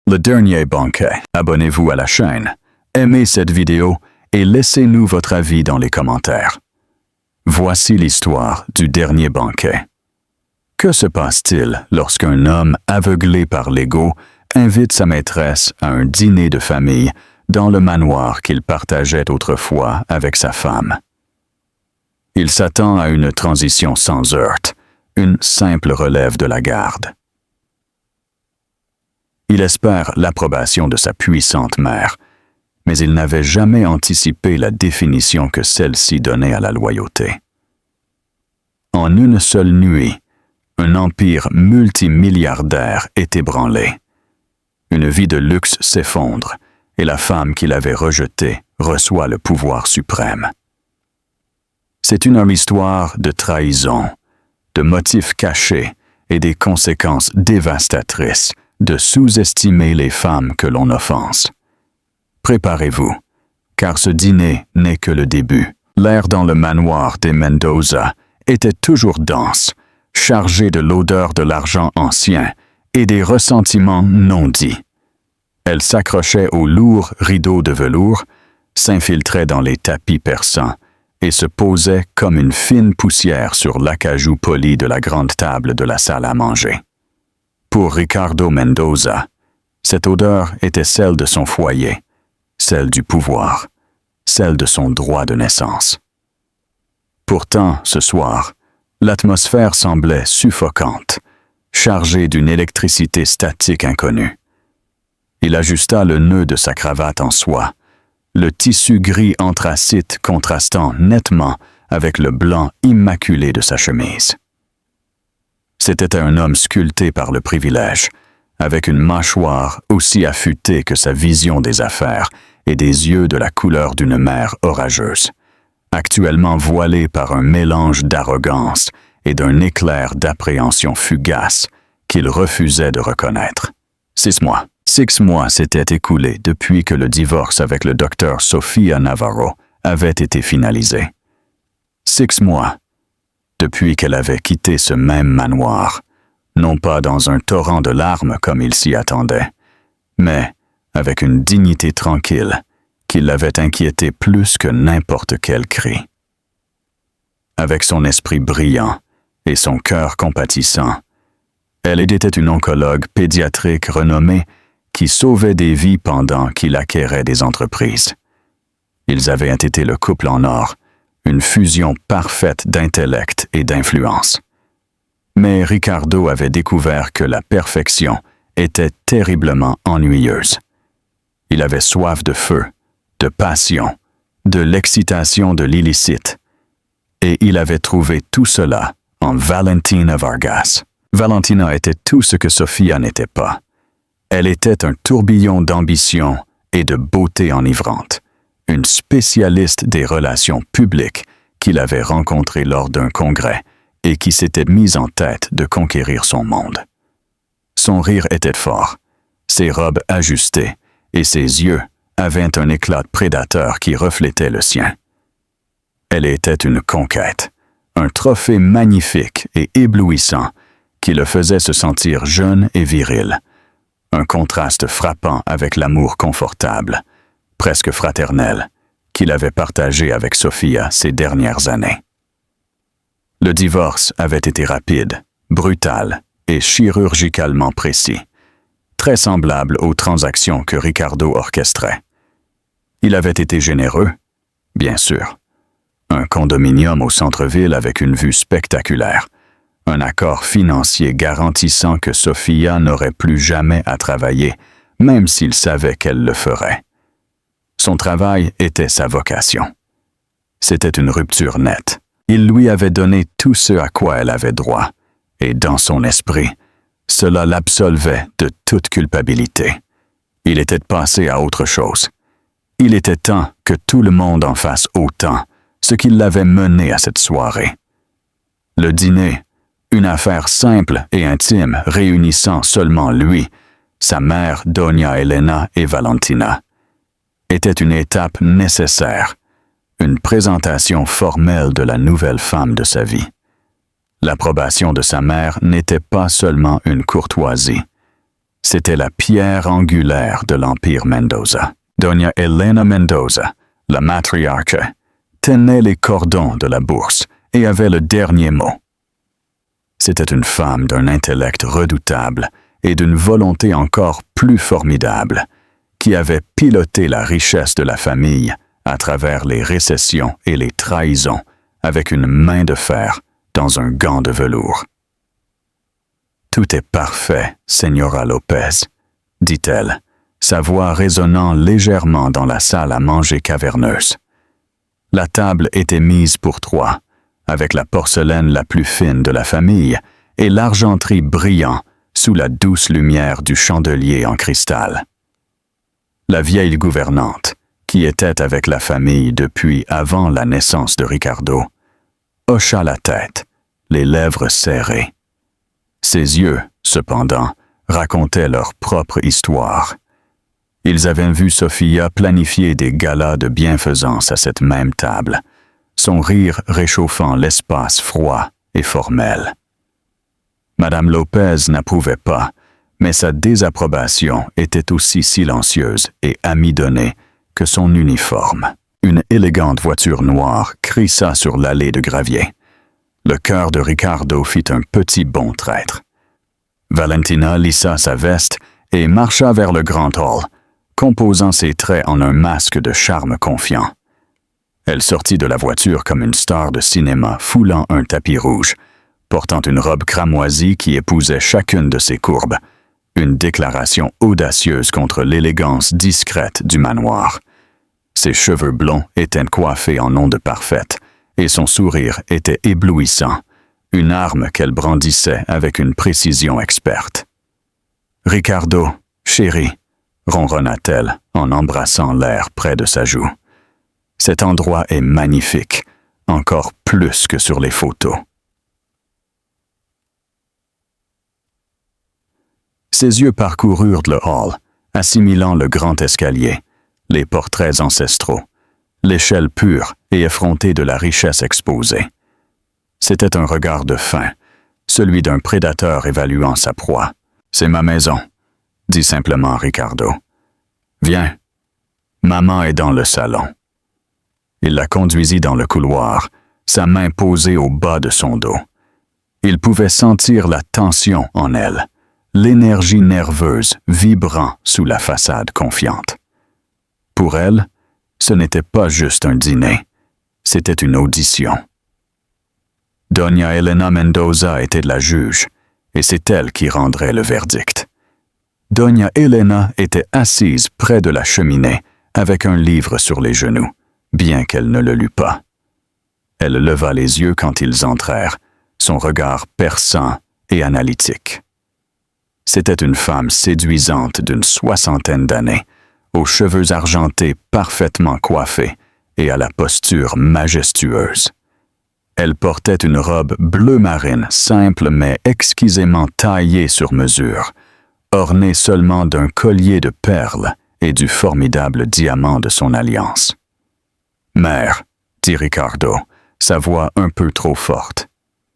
Le dernier banquet. Abonnez-vous à la chaîne, aimez cette vidéo et laissez-nous votre avis dans les commentaires. Voici l'histoire du dernier banquet. Que se passe-t-il lorsqu'un homme aveuglé par l'ego invite sa maîtresse à un dîner de famille dans le manoir qu'il partageait autrefois avec sa femme? Il s'attend à une transition sans heurts, une simple relève de la garde. Il espère l'approbation de sa puissante mère, mais il n'avait jamais anticipé la définition que celle-ci donnait à la loyauté. En une seule nuit, un empire multimilliardaire est ébranlé. Une vie de luxe s'effondre et la femme qu'il avait rejetée reçoit le pouvoir suprême. C'est une histoire de trahison, de motifs cachés et des conséquences dévastatrices de sous-estimer les femmes que l'on offense. Préparez-vous, car ce dîner n'est que le début. L'air dans le manoir des Mendoza était toujours dense, chargé de l'odeur de l'argent ancien et des ressentiments non dits. Elle s'accrochait aux lourds rideaux de velours, s'infiltrait dans les tapis persans et se posait comme une fine poussière sur l'acajou poli de la grande table de la salle à manger. Pour Ricardo Mendoza, cette odeur était celle de son foyer, celle du pouvoir, celle de son droit de naissance. Pourtant, ce soir, l'atmosphère semblait suffocante, chargée d'une électricité statique inconnue. Il ajusta le nœud de sa cravate en soie, le tissu gris anthracite contrastant nettement avec le blanc immaculé de sa chemise. C'était un homme sculpté par le privilège, avec une mâchoire aussi affûtée que sa vision des affaires et des yeux de la couleur d'une mer orageuse, actuellement voilé par un mélange d'arrogance et d'un éclair d'appréhension fugace qu'il refusait de reconnaître. 6 mois. 6 mois s'étaient écoulés depuis que le divorce avec le docteur Sofia Navarro avait été finalisé. 6 mois depuis qu'elle avait quitté ce même manoir, non pas dans un torrent de larmes comme il s'y attendait, mais avec une dignité tranquille qui l'avait inquiété plus que n'importe quel cri. Avec son esprit brillant et son cœur compatissant, elle était une oncologue pédiatrique renommée qui sauvait des vies pendant qu'il acquérait des entreprises. Ils avaient été le couple en or, une fusion parfaite d'intellect et d'influence. Mais Ricardo avait découvert que la perfection était terriblement ennuyeuse. Il avait soif de feu, de passion, de l'excitation de l'illicite, et il avait trouvé tout cela en Valentina Vargas. Valentina était tout ce que Sofia n'était pas. Elle était un tourbillon d'ambition et de beauté enivrante, une spécialiste des relations publiques qu'il avait rencontrée lors d'un congrès et qui s'était mise en tête de conquérir son monde. Son rire était fort, ses robes ajustées et ses yeux avaient un éclat de prédateur qui reflétait le sien. Elle était une conquête, un trophée magnifique et éblouissant qui le faisait se sentir jeune et viril, un contraste frappant avec l'amour confortable, presque fraternel, qu'il avait partagé avec Sofia ces dernières années. Le divorce avait été rapide, brutal et chirurgicalement précis, très semblable aux transactions que Ricardo orchestrait. Il avait été généreux, bien sûr. Un condominium au centre-ville avec une vue spectaculaire, un accord financier garantissant que Sofia n'aurait plus jamais à travailler, même s'il savait qu'elle le ferait. Son travail était sa vocation. C'était une rupture nette. Il lui avait donné tout ce à quoi elle avait droit, et dans son esprit, cela l'absolvait de toute culpabilité. Il était passé à autre chose. Il était temps que tout le monde en fasse autant, ce qui l'avait mené à cette soirée. Le dîner, une affaire simple et intime réunissant seulement lui, sa mère Doña Elena et Valentina, était une étape nécessaire, une présentation formelle de la nouvelle femme de sa vie. L'approbation de sa mère n'était pas seulement une courtoisie, C'était la pierre angulaire de l'Empire Mendoza. Doña Elena Mendoza, la matriarche, tenait les cordons de la bourse et avait le dernier mot. C'était une femme d'un intellect redoutable et d'une volonté encore plus formidable, qui avait piloté la richesse de la famille à travers les récessions et les trahisons avec une main de fer dans un gant de velours. « Tout est parfait, Señora Lopez, » dit-elle, sa voix résonnant légèrement dans la salle à manger caverneuse. La table était mise pour 3, avec la porcelaine la plus fine de la famille et l'argenterie brillant sous la douce lumière du chandelier en cristal. La vieille gouvernante, qui était avec la famille depuis avant la naissance de Ricardo, hocha la tête, les lèvres serrées. Ses yeux, cependant, racontaient leur propre histoire. Ils avaient vu Sofia planifier des galas de bienfaisance à cette même table, son rire réchauffant l'espace froid et formel. Madame Lopez n'approuvait pas, mais sa désapprobation était aussi silencieuse et amidonnée que son uniforme. Une élégante voiture noire crissa sur l'allée de gravier. Le cœur de Ricardo fit un petit bond traître. Valentina lissa sa veste et marcha vers le grand hall, composant ses traits en un masque de charme confiant. Elle sortit de la voiture comme une star de cinéma foulant un tapis rouge, portant une robe cramoisie qui épousait chacune de ses courbes, une déclaration audacieuse contre l'élégance discrète du manoir. Ses cheveux blonds étaient coiffés en ondes parfaites, et son sourire était éblouissant, une arme qu'elle brandissait avec une précision experte. « Ricardo, chéri », ronronna-t-elle en embrassant l'air près de sa joue. « Cet endroit est magnifique, encore plus que sur les photos. » Ses yeux parcoururent le hall, assimilant le grand escalier, les portraits ancestraux, l'échelle pure et effrontée de la richesse exposée. C'était un regard de faim, celui d'un prédateur évaluant sa proie. « C'est ma maison », dit simplement Ricardo. « Viens, maman est dans le salon. » Il la conduisit dans le couloir, sa main posée au bas de son dos. Il pouvait sentir la tension en elle, l'énergie nerveuse vibrant sous la façade confiante. Pour elle, ce n'était pas juste un dîner, c'était une audition. Doña Elena Mendoza était la juge, et c'est elle qui rendrait le verdict. Doña Elena était assise près de la cheminée, avec un livre sur les genoux, bien qu'elle ne le lût pas. Elle leva les yeux quand ils entrèrent, son regard perçant et analytique. C'était une femme séduisante d'une 60aine d'années, aux cheveux argentés parfaitement coiffés et à la posture majestueuse. Elle portait une robe bleu marine simple mais exquisément taillée sur mesure, ornée seulement d'un collier de perles et du formidable diamant de son alliance. « Mère, » dit Ricardo, sa voix un peu trop forte.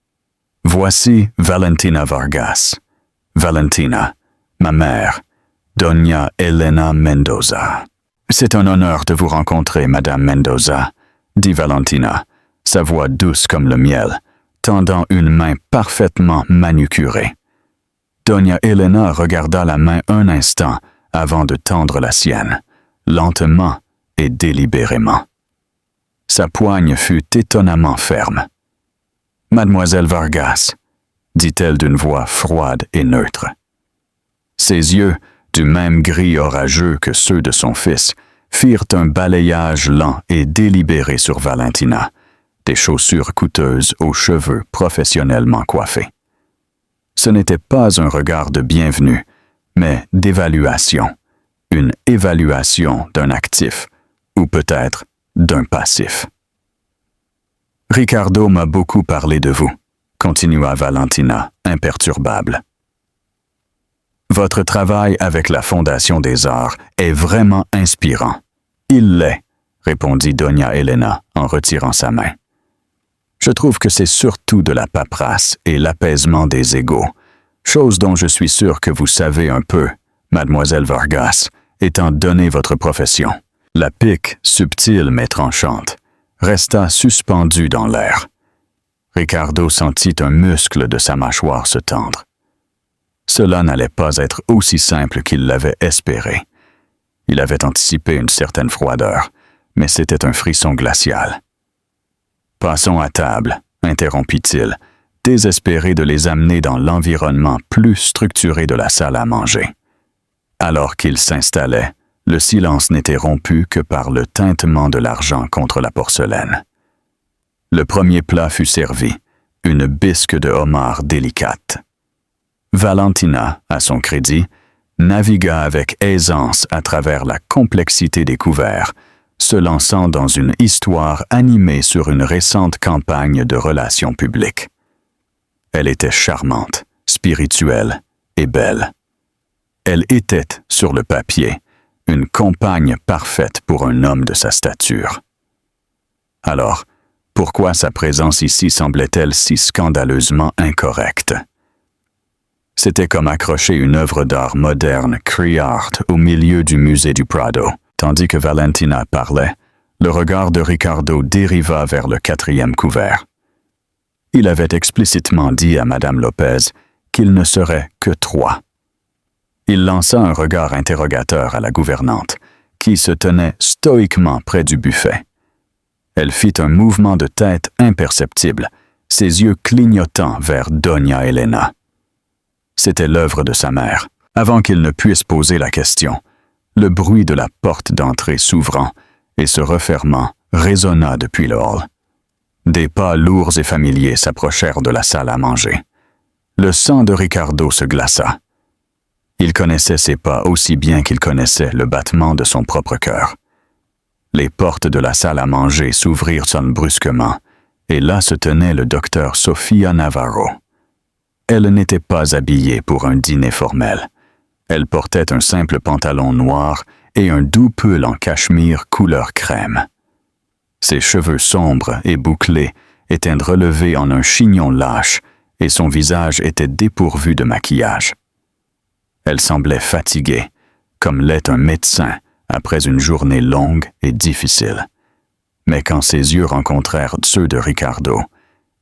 « Voici Valentina Vargas. Valentina, ma mère, Doña Elena Mendoza. »« C'est un honneur de vous rencontrer, Madame Mendoza, » dit Valentina, sa voix douce comme le miel, tendant une main parfaitement manucurée. Doña Elena regarda la main un instant avant de tendre la sienne, lentement et délibérément. Sa poigne fut étonnamment ferme. « Mademoiselle Vargas, » dit-elle d'une voix froide et neutre. Ses yeux, du même gris orageux que ceux de son fils, firent un balayage lent et délibéré sur Valentina, des chaussures coûteuses aux cheveux professionnellement coiffés. Ce n'était pas un regard de bienvenue, mais d'évaluation, une évaluation d'un actif, ou peut-être d'un passif. « Ricardo m'a beaucoup parlé de vous, » continua Valentina, imperturbable. « Votre travail avec la Fondation des Arts est vraiment inspirant. »« Il l'est, » répondit Doña Elena en retirant sa main. « Je trouve que c'est surtout de la paperasse et l'apaisement des égos. Chose dont je suis sûr que vous savez un peu, mademoiselle Vargas, étant donné votre profession. La pique, subtile mais tranchante, resta suspendue dans l'air. Ricardo sentit un muscle de sa mâchoire se tendre. Cela n'allait pas être aussi simple qu'il l'avait espéré. Il avait anticipé une certaine froideur, mais c'était un frisson glacial. « Passons à table », interrompit-il, désespéré de les amener dans l'environnement plus structuré de la salle à manger. Alors qu'il s'installait, le silence n'était rompu que par le tintement de l'argent contre la porcelaine. Le premier plat fut servi, une bisque de homard délicate. Valentina, à son crédit, navigua avec aisance à travers la complexité des couverts, se lançant dans une histoire animée sur une récente campagne de relations publiques. Elle était charmante, spirituelle et belle. Elle était, sur le papier, une compagne parfaite pour un homme de sa stature. Alors, pourquoi sa présence ici semblait-elle si scandaleusement incorrecte? C'était comme accrocher une œuvre d'art moderne, Cree Art, au milieu du musée du Prado. Tandis que Valentina parlait, le regard de Ricardo dériva vers le 4e couvert. Il avait explicitement dit à Madame Lopez qu'il ne serait que 3. Il lança un regard interrogateur à la gouvernante, qui se tenait stoïquement près du buffet. Elle fit un mouvement de tête imperceptible, ses yeux clignotant vers Doña Elena. C'était l'œuvre de sa mère. Avant qu'il ne puisse poser la question, le bruit de la porte d'entrée s'ouvrant et se refermant résonna depuis le hall. Des pas lourds et familiers s'approchèrent de la salle à manger. Le sang de Ricardo se glaça. Il connaissait ces pas aussi bien qu'il connaissait le battement de son propre cœur. Les portes de la salle à manger s'ouvrirent brusquement, et là se tenait le docteur Sofia Navarro. Elle n'était pas habillée pour un dîner formel. Elle portait un simple pantalon noir et un doux pull en cachemire couleur crème. Ses cheveux sombres et bouclés étaient relevés en un chignon lâche et son visage était dépourvu de maquillage. Elle semblait fatiguée, comme l'est un médecin après une journée longue et difficile. Mais quand ses yeux rencontrèrent ceux de Ricardo,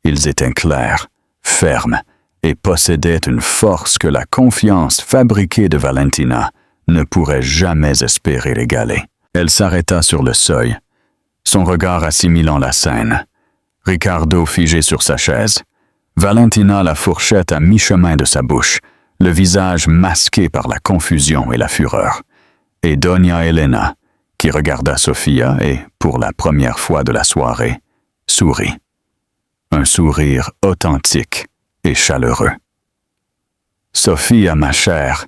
ils étaient clairs, fermes, et possédait une force que la confiance fabriquée de Valentina ne pourrait jamais espérer égaler. Elle s'arrêta sur le seuil, son regard assimilant la scène. Ricardo figé sur sa chaise, Valentina la fourchette à mi-chemin de sa bouche, le visage masqué par la confusion et la fureur, et Doña Elena, qui regarda Sofia et, pour la première fois de la soirée, sourit. Un sourire authentique et chaleureux. « Sofia, ma chère, »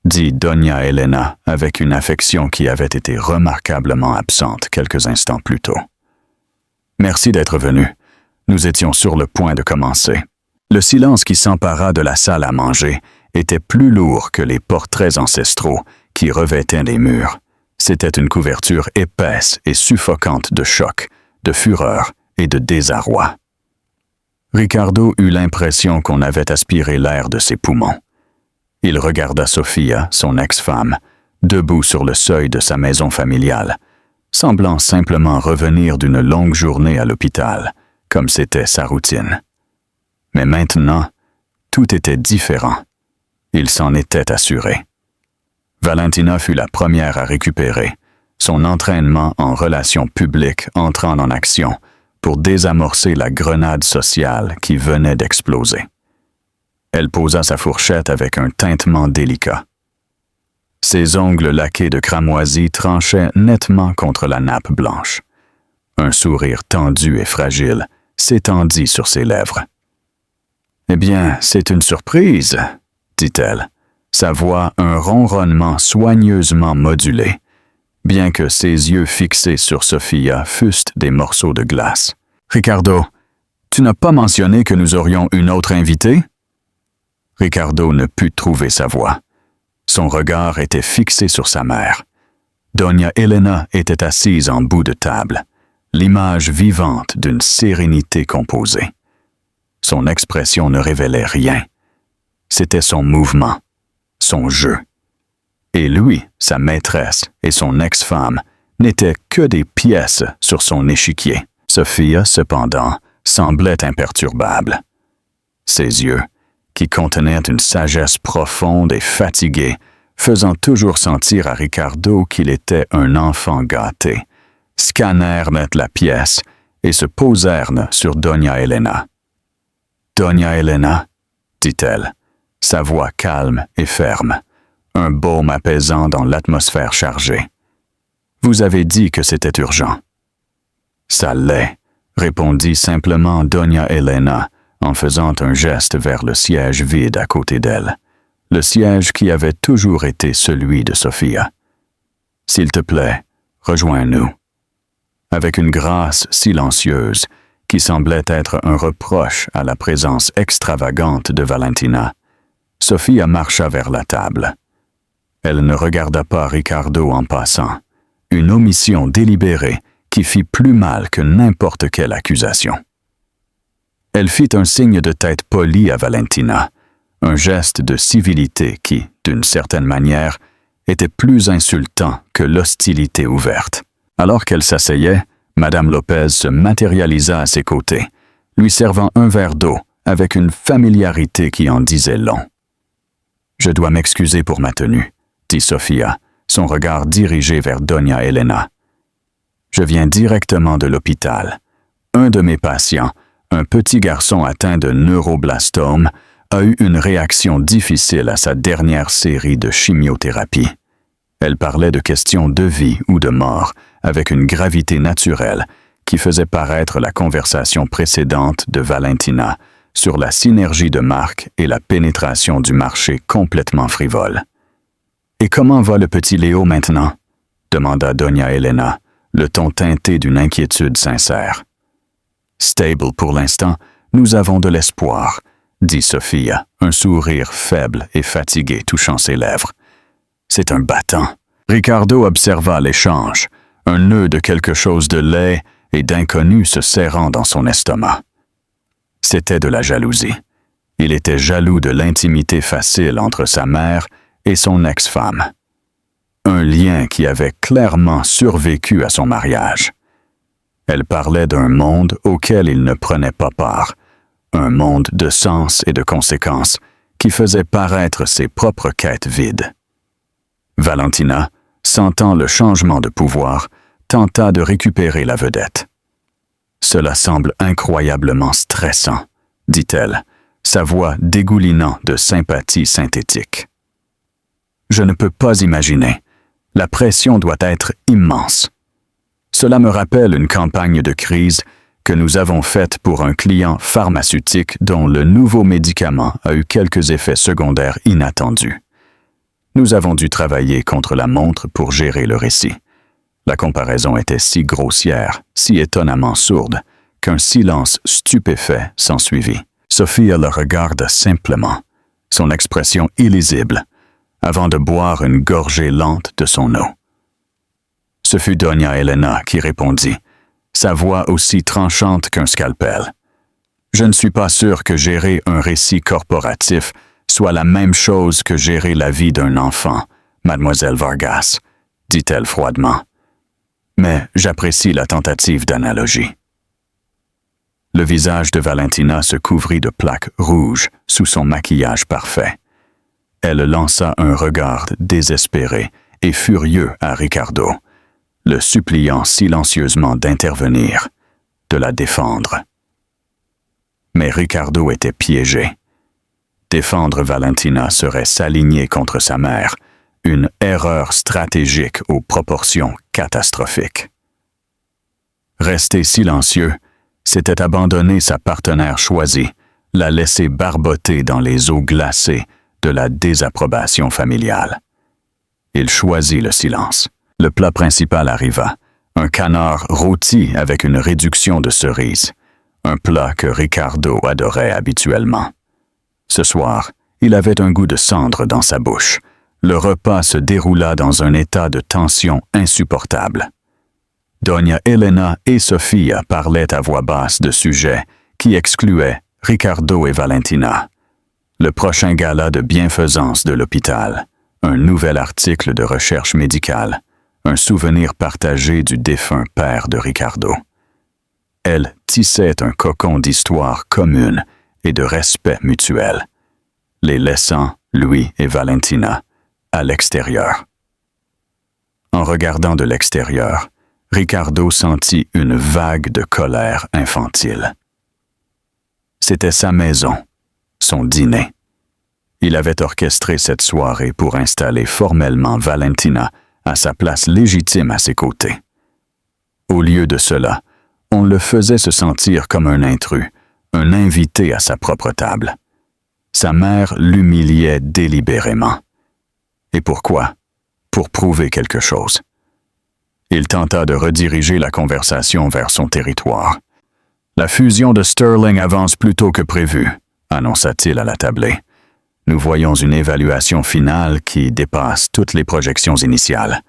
dit Doña Elena avec une affection qui avait été remarquablement absente quelques instants plus tôt. « Merci d'être venu. Nous étions sur le point de commencer. » Le silence qui s'empara de la salle à manger était plus lourd que les portraits ancestraux qui revêtaient les murs. C'était une couverture épaisse et suffocante de choc, de fureur et de désarroi. Ricardo eut l'impression qu'on avait aspiré l'air de ses poumons. Il regarda Sofia, son ex-femme, debout sur le seuil de sa maison familiale, semblant simplement revenir d'une longue journée à l'hôpital, comme c'était sa routine. Mais maintenant, tout était différent. Il s'en était assuré. Valentina fut la première à récupérer, son entraînement en relations publiques entrant en action, pour désamorcer la grenade sociale qui venait d'exploser. Elle posa sa fourchette avec un tintement délicat. Ses ongles laqués de cramoisi tranchaient nettement contre la nappe blanche. Un sourire tendu et fragile s'étendit sur ses lèvres. « Eh bien, c'est une surprise, » dit-elle, sa voix un ronronnement soigneusement modulé, bien que ses yeux fixés sur Sofia fussent des morceaux de glace. « Ricardo, tu n'as pas mentionné que nous aurions une autre invitée? » Ricardo ne put trouver sa voix. Son regard était fixé sur sa mère. Doña Elena était assise en bout de table, l'image vivante d'une sérénité composée. Son expression ne révélait rien. C'était son mouvement, son jeu. Et lui, sa maîtresse et son ex-femme n'étaient que des pièces sur son échiquier. Sophia, cependant, semblait imperturbable. Ses yeux, qui contenaient une sagesse profonde et fatiguée, faisant toujours sentir à Ricardo qu'il était un enfant gâté, scannèrent la pièce et se posèrent sur Doña Elena. « Doña Elena, » dit-elle, sa voix calme et ferme, un baume apaisant dans l'atmosphère chargée. « Vous avez dit que c'était urgent. »« Ça l'est, » répondit simplement Doña Elena en faisant un geste vers le siège vide à côté d'elle, le siège qui avait toujours été celui de Sophia. « S'il te plaît, rejoins-nous. » Avec une grâce silencieuse qui semblait être un reproche à la présence extravagante de Valentina, Sophia marcha vers la table. Elle ne regarda pas Ricardo en passant, une omission délibérée qui fit plus mal que n'importe quelle accusation. Elle fit un signe de tête poli à Valentina, un geste de civilité qui, d'une certaine manière, était plus insultant que l'hostilité ouverte. Alors qu'elle s'asseyait, Madame Lopez se matérialisa à ses côtés, lui servant un verre d'eau avec une familiarité qui en disait long. « Je dois m'excuser pour ma tenue, » dit Sophia, son regard dirigé vers Doña Elena. « Je viens directement de l'hôpital. Un de mes patients, un petit garçon atteint de neuroblastome, a eu une réaction difficile à sa dernière série de chimiothérapie. Elle parlait de questions de vie ou de mort avec une gravité naturelle qui faisait paraître la conversation précédente de Valentina sur la synergie de marque et la pénétration du marché complètement frivole. « Et comment va le petit Léo maintenant ?» demanda Doña Elena, le ton teinté d'une inquiétude sincère. « Stable pour l'instant, nous avons de l'espoir, » dit Sophia, un sourire faible et fatigué touchant ses lèvres. « C'est un battant. » Ricardo observa l'échange, un nœud de quelque chose de laid et d'inconnu se serrant dans son estomac. C'était de la jalousie. Il était jaloux de l'intimité facile entre sa mère et son ex-femme. Un lien qui avait clairement survécu à son mariage. Elle parlait d'un monde auquel il ne prenait pas part, un monde de sens et de conséquences qui faisait paraître ses propres quêtes vides. Valentina, sentant le changement de pouvoir, tenta de récupérer la vedette. « Cela semble incroyablement stressant, » dit-elle, sa voix dégoulinant de sympathie synthétique. « Je ne peux pas imaginer. La pression doit être immense. Cela me rappelle une campagne de crise que nous avons faite pour un client pharmaceutique dont le nouveau médicament a eu quelques effets secondaires inattendus. Nous avons dû travailler contre la montre pour gérer le récit. La comparaison était si grossière, si étonnamment sourde, qu'un silence stupéfait s'ensuivit. Sophia le regarda simplement, son expression illisible, avant de boire une gorgée lente de son eau. Ce fut Doña Elena qui répondit, sa voix aussi tranchante qu'un scalpel. « Je ne suis pas sûr que gérer un récit corporatif soit la même chose que gérer la vie d'un enfant, mademoiselle Vargas, » dit-elle froidement. « Mais j'apprécie la tentative d'analogie. » Le visage de Valentina se couvrit de plaques rouges sous son maquillage parfait. Elle lança un regard désespéré et furieux à Ricardo, le suppliant silencieusement d'intervenir, de la défendre. Mais Ricardo était piégé. Défendre Valentina serait s'aligner contre sa mère, une erreur stratégique aux proportions catastrophiques. Rester silencieux, c'était abandonner sa partenaire choisie, la laisser barboter dans les eaux glacées de la désapprobation familiale. Il choisit le silence. Le plat principal arriva, un canard rôti avec une réduction de cerises, un plat que Ricardo adorait habituellement. Ce soir, il avait un goût de cendre dans sa bouche. Le repas se déroula dans un état de tension insupportable. Doña Elena et Sophia parlaient à voix basse de sujets qui excluaient Ricardo et Valentina. le prochain gala de bienfaisance de l'hôpital, un nouvel article de recherche médicale, un souvenir partagé du défunt père de Ricardo. Elle tissait un cocon d'histoire commune et de respect mutuel, les laissant, lui et Valentina, à l'extérieur. En regardant de l'extérieur, Ricardo sentit une vague de colère infantile. C'était sa maison, son dîner. Il avait orchestré cette soirée pour installer formellement Valentina à sa place légitime à ses côtés. Au lieu de cela, on le faisait se sentir comme un intrus, un invité à sa propre table. Sa mère l'humiliait délibérément. Et pourquoi? Pour prouver quelque chose. Il tenta de rediriger la conversation vers son territoire. « La fusion de Sterling avance plus tôt que prévu », annonça-t-il à la tablée. « Nous voyons une évaluation finale qui dépasse toutes les projections initiales.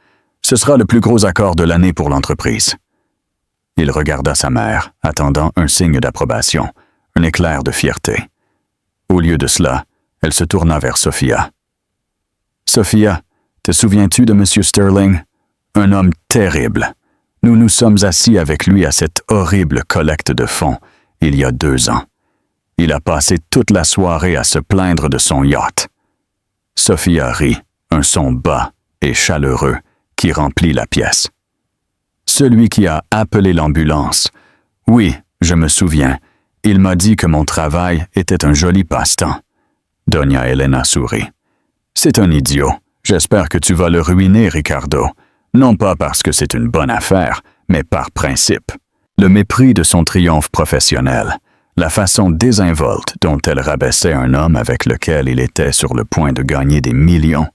Ce sera le plus gros accord de l'année pour l'entreprise. » Il regarda sa mère, attendant un signe d'approbation, un éclair de fierté. Au lieu de cela, elle se tourna vers Sophia. « Sophia, te souviens-tu de M. Sterling? Un homme terrible. Nous nous sommes assis avec lui à cette horrible collecte de fonds, il y a 2 ans. Il a passé toute la soirée à se plaindre de son yacht. » Sophia rit, un son bas et chaleureux qui remplit la pièce. « Celui qui a appelé l'ambulance. Oui, je me souviens. Il m'a dit que mon travail était un joli passe-temps. » Doña Elena sourit. « C'est un idiot. J'espère que tu vas le ruiner, Ricardo. Non pas parce que c'est une bonne affaire, mais par principe. » Le mépris de son triomphe professionnel, la façon désinvolte dont elle rabaissait un homme avec lequel il était sur le point de gagner des millions,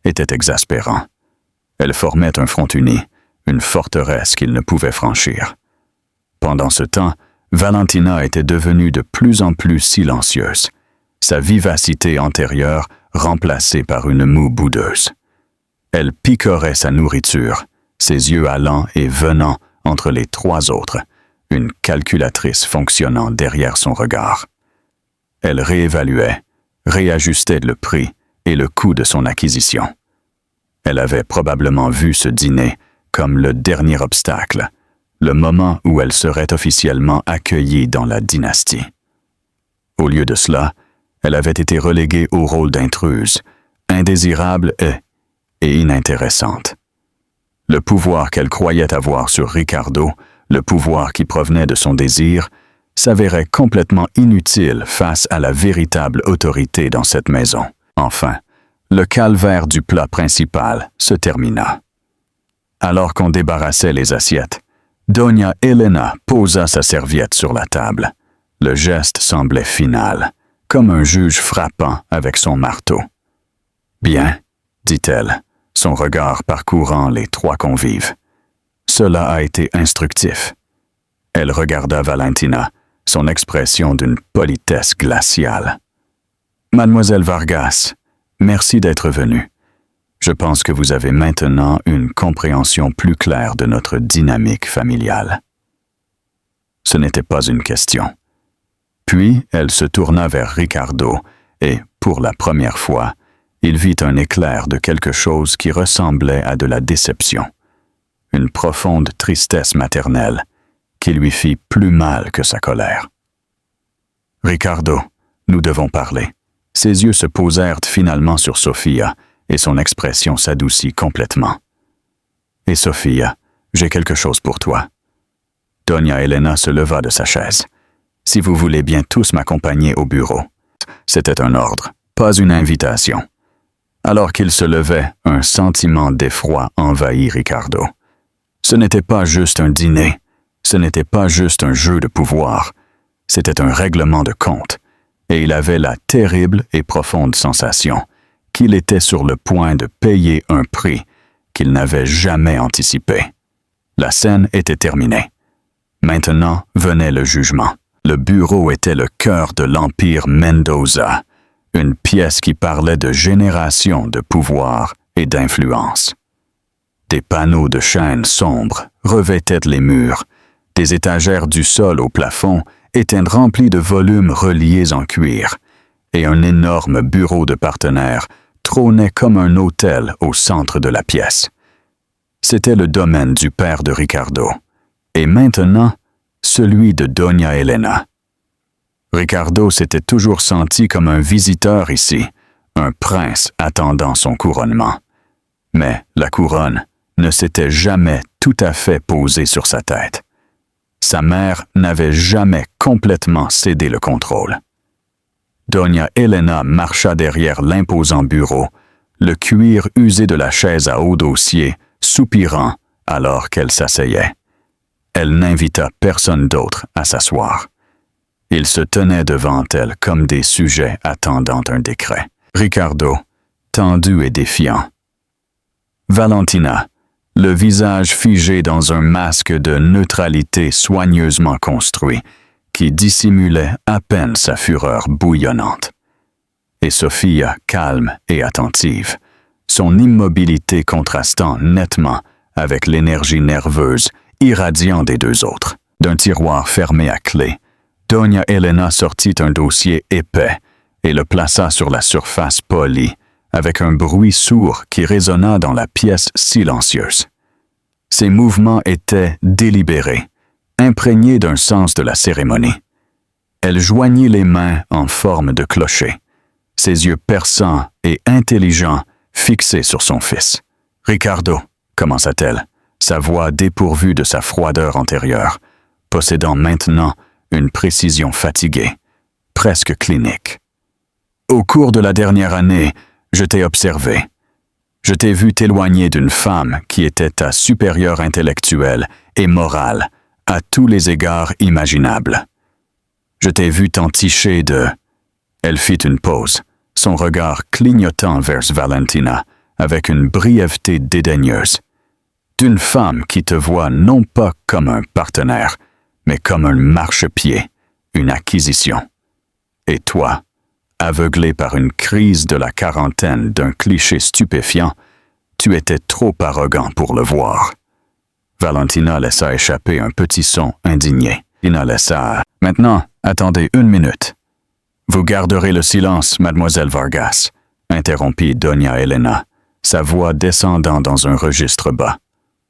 était exaspérant. Elle formait un front uni, une forteresse qu'il ne pouvait franchir. Pendant ce temps, Valentina était devenue de plus en plus silencieuse, sa vivacité antérieure remplacée par une moue boudeuse. Elle picorait sa nourriture, ses yeux allant et venant entre les 3 autres, une calculatrice fonctionnant derrière son regard. Elle réévaluait, réajustait le prix et le coût de son acquisition. Elle avait probablement vu ce dîner comme le dernier obstacle, le moment où elle serait officiellement accueillie dans la dynastie. Au lieu de cela, elle avait été reléguée au rôle d'intruse, indésirable et inintéressante. Le pouvoir qu'elle croyait avoir sur Ricardo, le pouvoir qui provenait de son désir, s'avérait complètement inutile face à la véritable autorité dans cette maison. Enfin, le calvaire du plat principal se termina. Alors qu'on débarrassait les assiettes, Doña Elena posa sa serviette sur la table. Le geste semblait final, comme un juge frappant avec son marteau. « Bien, » dit-elle, son regard parcourant les 3 convives. « Cela a été instructif. » Elle regarda Valentina, son expression d'une politesse glaciale. « Mademoiselle Vargas, merci d'être venue. Je pense que vous avez maintenant une compréhension plus claire de notre dynamique familiale. » Ce n'était pas une question. Puis, elle se tourna vers Ricardo et, pour la première fois, il vit un éclair de quelque chose qui ressemblait à de la déception, une profonde tristesse maternelle qui lui fit plus mal que sa colère. « Ricardo, nous devons parler. » Ses yeux se posèrent finalement sur Sophia, et son expression s'adoucit complètement. « Et Sophia, j'ai quelque chose pour toi. » Doña Elena se leva de sa chaise. « Si vous voulez bien tous m'accompagner au bureau. » C'était un ordre, pas une invitation. Alors qu'il se levait, un sentiment d'effroi envahit Ricardo. Ce n'était pas juste un dîner, ce n'était pas juste un jeu de pouvoir, c'était un règlement de compte, et il avait la terrible et profonde sensation qu'il était sur le point de payer un prix qu'il n'avait jamais anticipé. La scène était terminée. Maintenant venait le jugement. Le bureau était le cœur de l'empire Mendoza, une pièce qui parlait de générations de pouvoir et d'influence. Des panneaux de chêne sombres revêtaient les murs, des étagères du sol au plafond étaient remplies de volumes reliés en cuir, et un énorme bureau de partenaire trônait comme un hôtel au centre de la pièce. C'était le domaine du père de Ricardo, et maintenant, celui de Doña Elena. Ricardo s'était toujours senti comme un visiteur ici, un prince attendant son couronnement. Mais la couronne ne s'était jamais tout à fait posée sur sa tête. Sa mère n'avait jamais complètement cédé le contrôle. Doña Elena marcha derrière l'imposant bureau, le cuir usé de la chaise à haut dossier, soupirant alors qu'elle s'asseyait. Elle n'invita personne d'autre à s'asseoir. Ils se tenaient devant elle comme des sujets attendant un décret. Ricardo, tendu et défiant. Valentina, le visage figé dans un masque de neutralité soigneusement construit, qui dissimulait à peine sa fureur bouillonnante. Et Sofia, calme et attentive, son immobilité contrastant nettement avec l'énergie nerveuse irradiant des deux autres. D'un tiroir fermé à clé, Doña Elena sortit un dossier épais et le plaça sur la surface polie, avec un bruit sourd qui résonna dans la pièce silencieuse. Ses mouvements étaient délibérés, imprégnés d'un sens de la cérémonie. Elle joignit les mains en forme de clocher, ses yeux perçants et intelligents fixés sur son fils. « Ricardo », commença-t-elle, sa voix dépourvue de sa froideur antérieure, possédant maintenant une précision fatiguée, presque clinique. « Au cours de la dernière année, je t'ai observé. Je t'ai vu t'éloigner d'une femme qui était ta supérieure intellectuelle et morale à tous les égards imaginables. Je t'ai vu t'enticher de... » Elle fit une pause, son regard clignotant vers Valentina avec une brièveté dédaigneuse. « D'une femme qui te voit non pas comme un partenaire, mais comme un marchepied, une acquisition. Et toi, aveuglé par une crise de la quarantaine d'un cliché stupéfiant, tu étais trop arrogant pour le voir. » Valentina laissa échapper un petit son indigné. Ina laissa... « Maintenant, attendez 1 minute. Vous garderez le silence, mademoiselle Vargas, » interrompit Doña Elena, sa voix descendant dans un registre bas.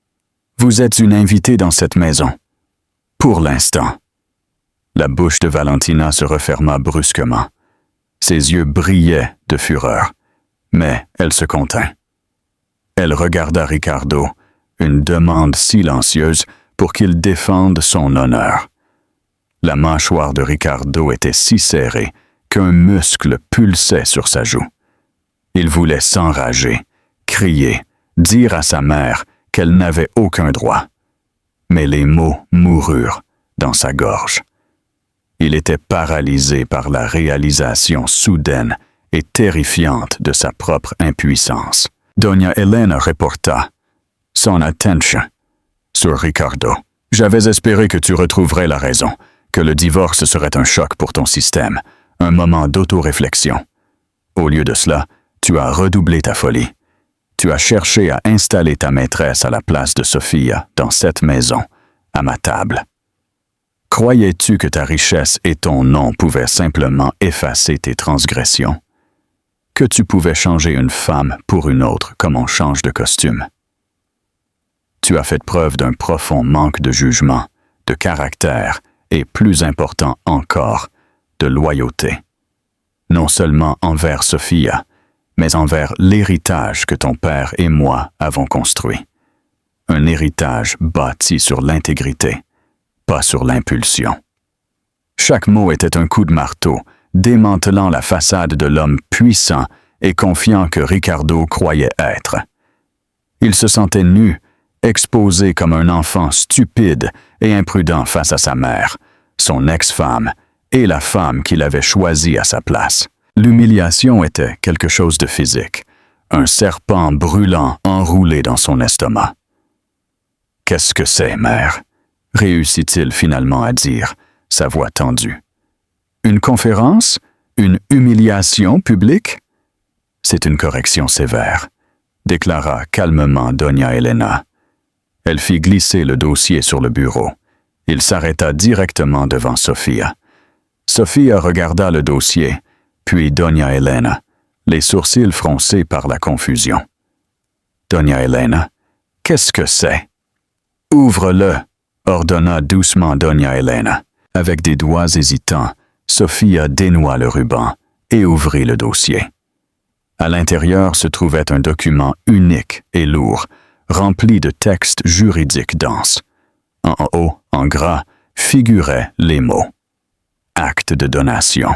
« Vous êtes une invitée dans cette maison. Pour l'instant. » La bouche de Valentina se referma brusquement. Ses yeux brillaient de fureur, mais elle se contint. Elle regarda Ricardo, une demande silencieuse pour qu'il défende son honneur. La mâchoire de Ricardo était si serrée qu'un muscle pulsait sur sa joue. Il voulait s'enrager, crier, dire à sa mère qu'elle n'avait aucun droit. Mais les mots moururent dans sa gorge. Il était paralysé par la réalisation soudaine et terrifiante de sa propre impuissance. Doña Elena reporta son attention sur Ricardo. « J'avais espéré que tu retrouverais la raison, que le divorce serait un choc pour ton système, un moment d'autoréflexion. Au lieu de cela, tu as redoublé ta folie. Tu as cherché à installer ta maîtresse à la place de Sofia dans cette maison, à ma table. Croyais-tu que ta richesse et ton nom pouvaient simplement effacer tes transgressions? Que tu pouvais changer une femme pour une autre comme on change de costume? Tu as fait preuve d'un profond manque de jugement, de caractère et, plus important encore, de loyauté. Non seulement envers Sofia, mais envers l'héritage que ton père et moi avons construit. Un héritage bâti sur l'intégrité, pas sur l'impulsion. Chaque mot était un coup de marteau, démantelant la façade de l'homme puissant et confiant que Ricardo croyait être. Il se sentait nu, exposé comme un enfant stupide et imprudent face à sa mère, son ex-femme et la femme qu'il avait choisie à sa place. L'humiliation était quelque chose de physique, un serpent brûlant enroulé dans son estomac. « Qu'est-ce que c'est, mère ?» réussit-il finalement à dire, sa voix tendue. « Une conférence? Une humiliation publique? » « C'est une correction sévère, » déclara calmement Doña Elena. Elle fit glisser le dossier sur le bureau. Il s'arrêta directement devant Sofia. Sofia regarda le dossier, puis Doña Elena, les sourcils froncés par la confusion. Doña Elena, qu'est-ce que c'est? Ouvre-le, ordonna doucement Doña Elena. Avec des doigts hésitants, Sofia dénoua le ruban et ouvrit le dossier. À l'intérieur se trouvait un document unique et lourd, rempli de textes juridiques denses. En haut, en gras, figuraient les mots « Acte de donation ».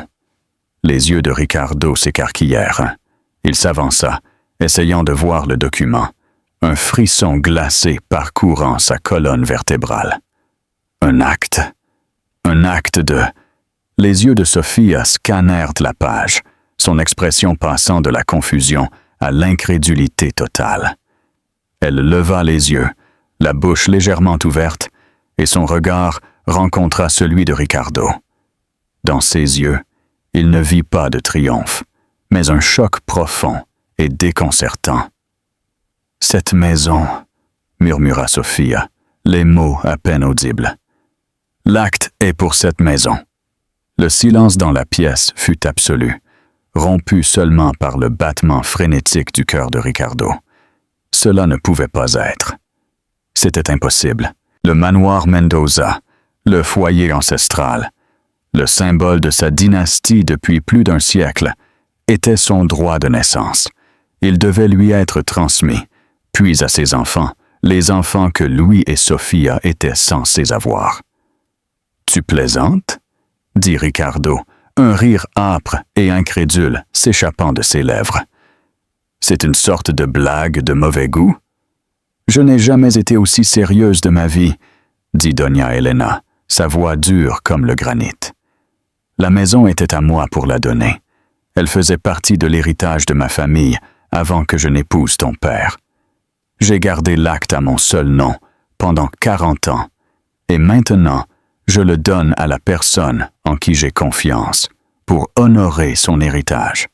Les yeux de Ricardo s'écarquillèrent. Il s'avança, essayant de voir le document, un frisson glacé parcourant sa colonne vertébrale. Un acte de... Les yeux de Sofia scannèrent la page, son expression passant de la confusion à l'incrédulité totale. Elle leva les yeux, la bouche légèrement ouverte, et son regard rencontra celui de Ricardo. Dans ses yeux, il ne vit pas de triomphe, mais un choc profond et déconcertant. « Cette maison », murmura Sofia, les mots à peine audibles. « L'acte est pour cette maison. » Le silence dans la pièce fut absolu, rompu seulement par le battement frénétique du cœur de Ricardo. Cela ne pouvait pas être. C'était impossible. Le manoir Mendoza, le foyer ancestral, le symbole de sa dynastie depuis plus d'un siècle, était son droit de naissance. Il devait lui être transmis, puis à ses enfants, les enfants que Louis et Sofia étaient censés avoir. « Tu plaisantes ?» dit Ricardo, un rire âpre et incrédule s'échappant de ses lèvres. « C'est une sorte de blague de mauvais goût ?»« Je n'ai jamais été aussi sérieuse de ma vie, » dit Doña Elena, sa voix dure comme le granit. « La maison était à moi pour la donner. Elle faisait partie de l'héritage de ma famille avant que je n'épouse ton père. J'ai gardé l'acte à mon seul nom pendant 40 ans, et maintenant, je le donne à la personne en qui j'ai confiance pour honorer son héritage.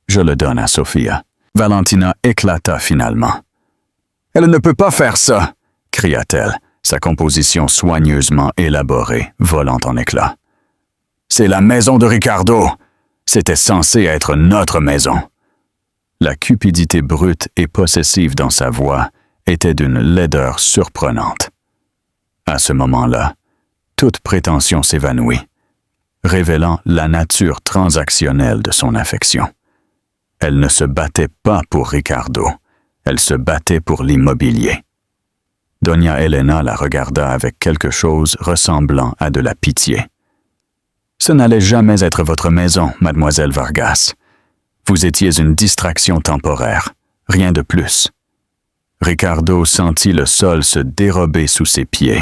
Je le donne à Sofia. » Valentina éclata finalement. « Elle ne peut pas faire ça !» cria-t-elle, sa composition soigneusement élaborée volant en éclats. « C'est la maison de Ricardo. C'était censé être notre maison. » La cupidité brute et possessive dans sa voix était d'une laideur surprenante. À ce moment-là, toute prétention s'évanouit, révélant la nature transactionnelle de son affection. Elle ne se battait pas pour Ricardo, elle se battait pour l'immobilier. Doña Elena la regarda avec quelque chose ressemblant à de la pitié. « Ce n'allait jamais être votre maison, mademoiselle Vargas. Vous étiez une distraction temporaire, rien de plus. » Ricardo sentit le sol se dérober sous ses pieds.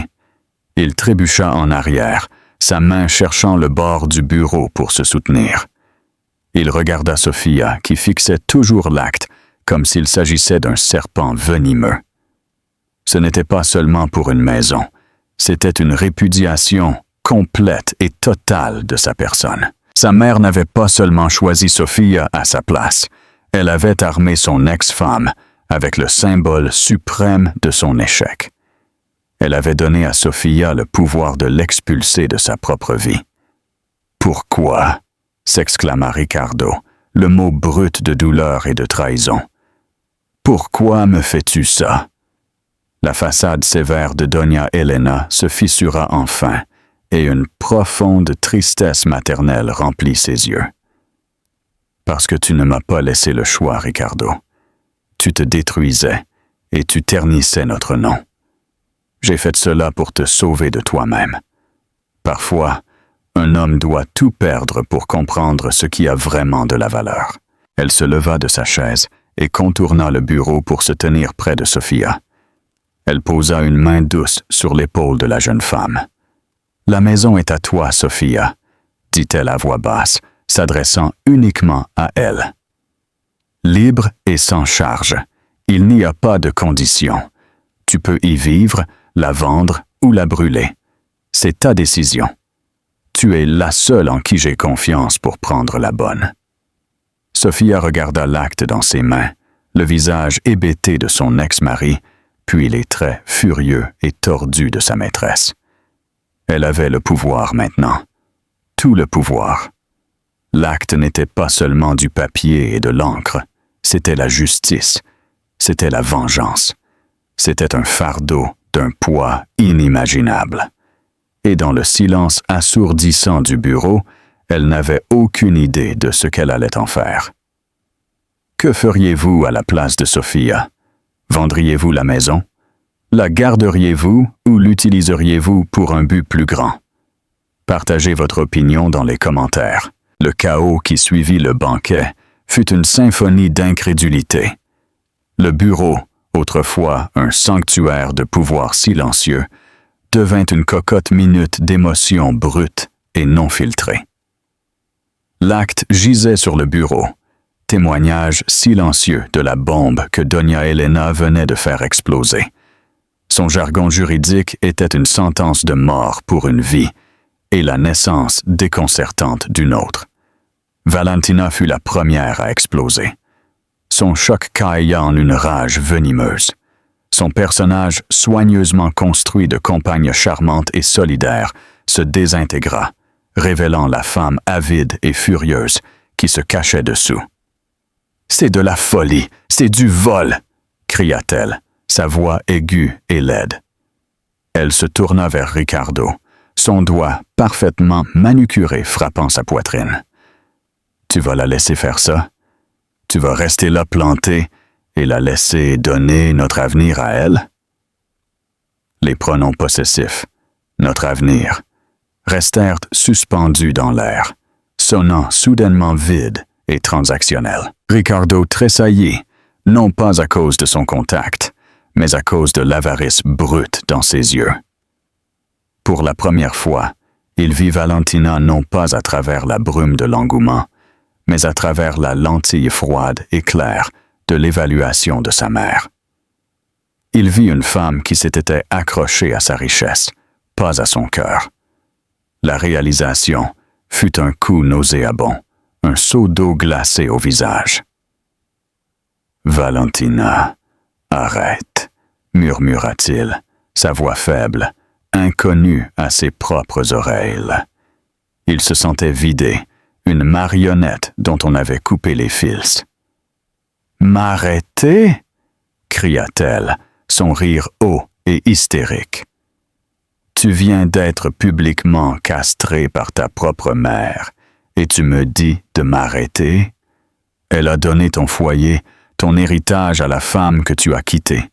Il trébucha en arrière, sa main cherchant le bord du bureau pour se soutenir. Il regarda Sofia, qui fixait toujours l'acte, comme s'il s'agissait d'un serpent venimeux. Ce n'était pas seulement pour une maison, c'était une répudiation complète et totale de sa personne. Sa mère n'avait pas seulement choisi Sofia à sa place, elle avait armé son ex-femme avec le symbole suprême de son échec. Elle avait donné à Sofia le pouvoir de l'expulser de sa propre vie. « Pourquoi ?» s'exclama Ricardo, le mot brut de douleur et de trahison. « Pourquoi me fais-tu ça ?» La façade sévère de Doña Elena se fissura enfin, et une profonde tristesse maternelle remplit ses yeux. « Parce que tu ne m'as pas laissé le choix, Ricardo. Tu te détruisais, et tu ternissais notre nom. J'ai fait cela pour te sauver de toi-même. Parfois, un homme doit tout perdre pour comprendre ce qui a vraiment de la valeur. » Elle se leva de sa chaise et contourna le bureau pour se tenir près de Sofia. Elle posa une main douce sur l'épaule de la jeune femme. « La maison est à toi, Sofia, » dit-elle à voix basse, s'adressant uniquement à elle. « Libre et sans charge, il n'y a pas de conditions. Tu peux y vivre, la vendre ou la brûler. C'est ta décision. Tu es la seule en qui j'ai confiance pour prendre la bonne. » Sofia regarda l'acte dans ses mains, le visage hébété de son ex-mari, puis les traits furieux et tordus de sa maîtresse. Elle avait le pouvoir maintenant. Tout le pouvoir. L'acte n'était pas seulement du papier et de l'encre, c'était la justice, c'était la vengeance. C'était un fardeau d'un poids inimaginable. Et dans le silence assourdissant du bureau, elle n'avait aucune idée de ce qu'elle allait en faire. Que feriez-vous à la place de Sophia? Vendriez-vous la maison? La garderiez-vous ou l'utiliseriez-vous pour un but plus grand? Partagez votre opinion dans les commentaires. Le chaos qui suivit le banquet fut une symphonie d'incrédulité. Le bureau, autrefois un sanctuaire de pouvoir silencieux, devint une cocotte minute d'émotions brutes et non filtrées. L'acte gisait sur le bureau, témoignage silencieux de la bombe que Doña Elena venait de faire exploser. Son jargon juridique était une sentence de mort pour une vie et la naissance déconcertante d'une autre. Valentina fut la première à exploser. Son choc cailla en une rage venimeuse. Son personnage soigneusement construit de compagne charmante et solidaire se désintégra, révélant la femme avide et furieuse qui se cachait dessous. « C'est de la folie, c'est du vol !» cria-t-elle, sa voix aiguë et laide. Elle se tourna vers Ricardo, son doigt parfaitement manucuré frappant sa poitrine. « Tu vas la laisser faire ça? Tu vas rester là plantée et la laisser donner notre avenir à elle? » Les pronoms possessifs, notre avenir, restèrent suspendus dans l'air, sonnant soudainement vide et transactionnel. Ricardo tressaillit, non pas à cause de son contact, mais à cause de l'avarice brute dans ses yeux. Pour la première fois, il vit Valentina non pas à travers la brume de l'engouement, mais à travers la lentille froide et claire de l'évaluation de sa mère. Il vit une femme qui s'était accrochée à sa richesse, pas à son cœur. La réalisation fut un coup nauséabond, un seau d'eau glacée au visage. « Valentina, arrête », murmura-t-il, sa voix faible, inconnue à ses propres oreilles. Il se sentait vidé, une marionnette dont on avait coupé les fils. « M'arrêter » cria-t-elle, son rire haut et hystérique. « Tu viens d'être publiquement castré par ta propre mère, et tu me dis de m'arrêter? Elle a donné ton foyer, ton héritage à la femme que tu as quittée.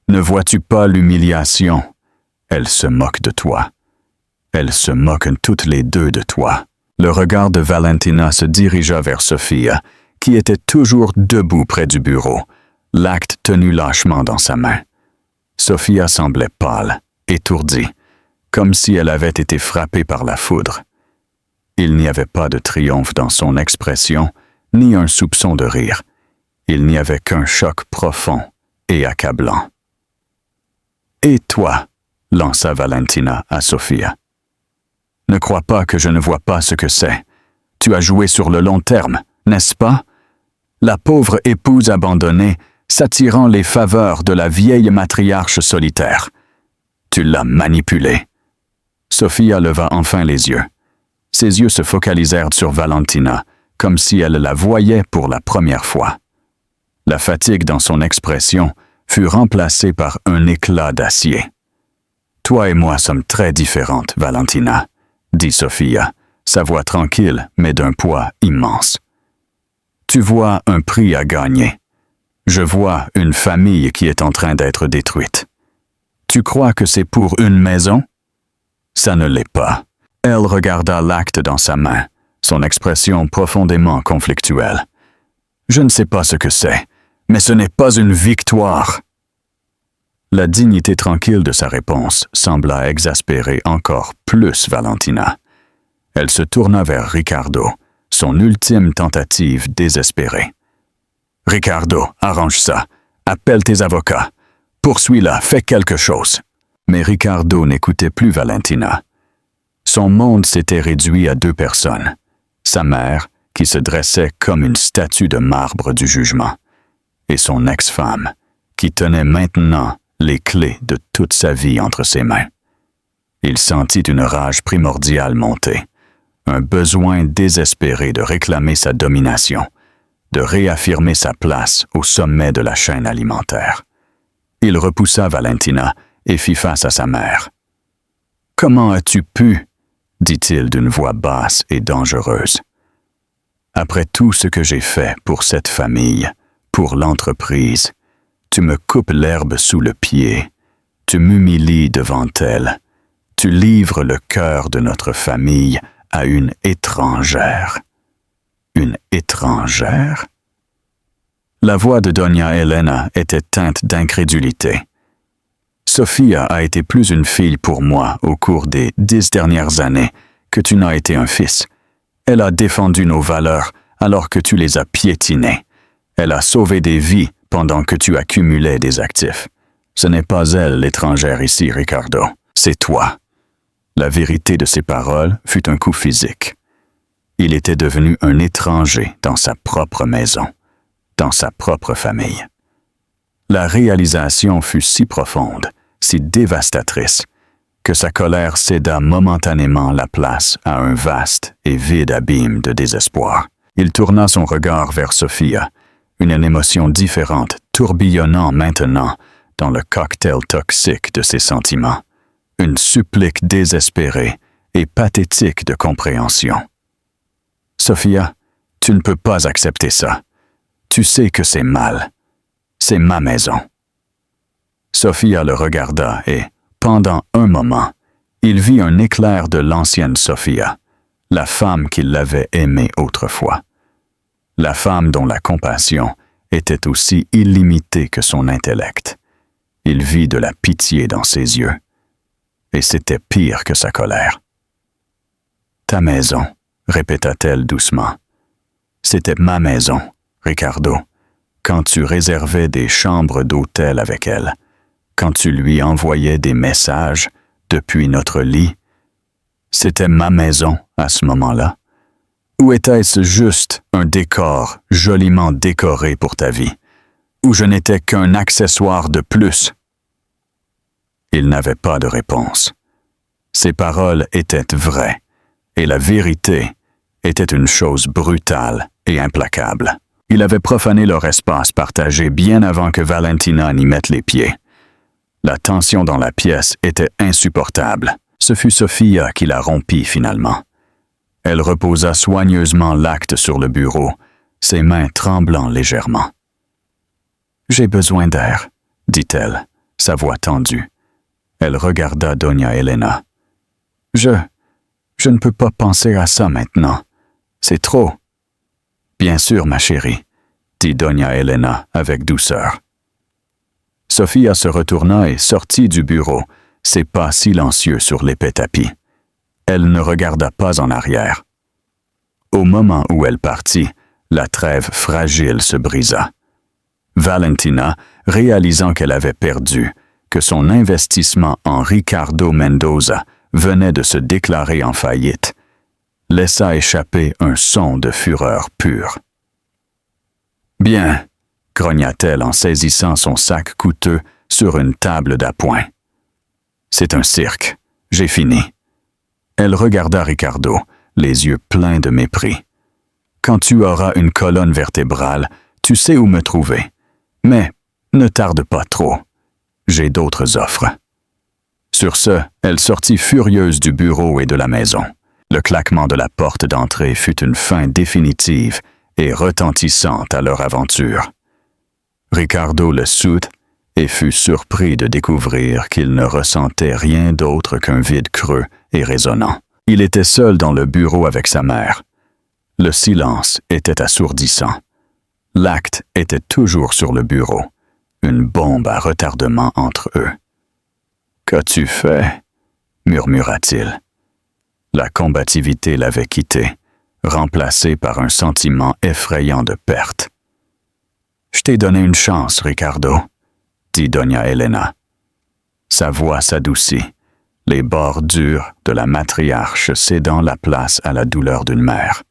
Ne vois-tu pas l'humiliation? Elle se moque de toi. Elles se moquent toutes les deux de toi. » Le regard de Valentina se dirigea vers Sophia, qui était toujours debout près du bureau, l'acte tenu lâchement dans sa main. Sophia semblait pâle, étourdie, comme si elle avait été frappée par la foudre. Il n'y avait pas de triomphe dans son expression, ni un soupçon de rire. Il n'y avait qu'un choc profond et accablant. « Et toi ?» lança Valentina à Sophia. « Ne crois pas que je ne vois pas ce que c'est. Tu as joué sur le long terme, n'est-ce pas? La pauvre épouse abandonnée, s'attirant les faveurs de la vieille matriarche solitaire. Tu l'as manipulée. » Sophia leva enfin les yeux. Ses yeux se focalisèrent sur Valentina, comme si elle la voyait pour la première fois. La fatigue dans son expression fut remplacée par un éclat d'acier. « Toi et moi sommes très différentes, Valentina, » dit Sophia, sa voix tranquille mais d'un poids immense. « Tu vois un prix à gagner. Je vois une famille qui est en train d'être détruite. Tu crois que c'est pour une maison? Ça ne l'est pas. » Elle regarda l'acte dans sa main, son expression profondément conflictuelle. « Je ne sais pas ce que c'est, mais ce n'est pas une victoire. » La dignité tranquille de sa réponse sembla exaspérer encore plus Valentina. Elle se tourna vers Ricardo, son ultime tentative désespérée. « Ricardo, arrange ça. Appelle tes avocats. Poursuis-la, fais quelque chose. » Mais Ricardo n'écoutait plus Valentina. Son monde s'était réduit à deux personnes. Sa mère, qui se dressait comme une statue de marbre du jugement, et son ex-femme, qui tenait maintenant les clés de toute sa vie entre ses mains. Il sentit une rage primordiale monter, un besoin désespéré de réclamer sa domination, de réaffirmer sa place au sommet de la chaîne alimentaire. Il repoussa Valentina et fit face à sa mère. « Comment as-tu pu ?» dit-il d'une voix basse et dangereuse. « Après tout ce que j'ai fait pour cette famille, pour l'entreprise, tu me coupes l'herbe sous le pied, tu m'humilies devant elle, tu livres le cœur de notre famille à une étrangère. » Une étrangère? La voix de Doña Elena était teinte d'incrédulité. Sofia a été plus une fille pour moi au cours des 10 dernières années que tu n'as été un fils. Elle a défendu nos valeurs alors que tu les as piétinées. Elle a sauvé des vies pendant que tu accumulais des actifs. Ce n'est pas elle l'étrangère ici, Ricardo. C'est toi. La vérité de ses paroles fut un coup physique. Il était devenu un étranger dans sa propre maison, dans sa propre famille. La réalisation fut si profonde, si dévastatrice, que sa colère céda momentanément la place à un vaste et vide abîme de désespoir. Il tourna son regard vers Sofia, une émotion différente tourbillonnant maintenant dans le cocktail toxique de ses sentiments, une supplique désespérée et pathétique de compréhension. « Sofia, tu ne peux pas accepter ça. Tu sais que c'est mal. C'est ma maison. » Sofia le regarda et, pendant un moment, il vit un éclair de l'ancienne Sofia, la femme qu'il l'avait aimée autrefois. La femme dont la compassion était aussi illimitée que son intellect. Il vit de la pitié dans ses yeux. Et c'était pire que sa colère. « Ta maison, » répéta-t-elle doucement. « C'était ma maison, Ricardo, quand tu réservais des chambres d'hôtel avec elle, quand tu lui envoyais des messages depuis notre lit. C'était ma maison à ce moment-là. Ou était-ce juste un décor joliment décoré pour ta vie, où je n'étais qu'un accessoire de plus? » Il n'avait pas de réponse. Ses paroles étaient vraies, et la vérité était une chose brutale et implacable. Il avait profané leur espace partagé bien avant que Valentina n'y mette les pieds. La tension dans la pièce était insupportable. Ce fut Sofia qui la rompit finalement. Elle reposa soigneusement l'acte sur le bureau, ses mains tremblant légèrement. « J'ai besoin d'air, » dit-elle, sa voix tendue. Elle regarda Doña Elena. « Je ne peux pas penser à ça maintenant. C'est trop. »« Bien sûr, ma chérie, » dit Doña Elena avec douceur. Sofia se retourna et sortit du bureau, ses pas silencieux sur l'épais tapis. Elle ne regarda pas en arrière. Au moment où elle partit, la trêve fragile se brisa. Valentina, réalisant qu'elle avait perdu, que son investissement en Ricardo Mendoza venait de se déclarer en faillite, laissa échapper un son de fureur pure. « Bien, » grogna-t-elle en saisissant son sac coûteux sur une table d'appoint. « C'est un cirque. J'ai fini. » Elle regarda Ricardo, les yeux pleins de mépris. « Quand tu auras une colonne vertébrale, tu sais où me trouver. Mais ne tarde pas trop. J'ai d'autres offres. » Sur ce, elle sortit furieuse du bureau et de la maison. Le claquement de la porte d'entrée fut une fin définitive et retentissante à leur aventure. Ricardo le soute et fut surpris de découvrir qu'il ne ressentait rien d'autre qu'un vide creux et résonnant. Il était seul dans le bureau avec sa mère. Le silence était assourdissant. L'acte était toujours sur le bureau, une bombe à retardement entre eux. « Qu'as-tu fait ?» murmura-t-il. La combativité l'avait quitté, remplacée par un sentiment effrayant de perte. « Je t'ai donné une chance, Ricardo, » dit Doña Elena. Sa voix s'adoucit, les bords durs de la matriarche cédant la place à la douleur d'une mère.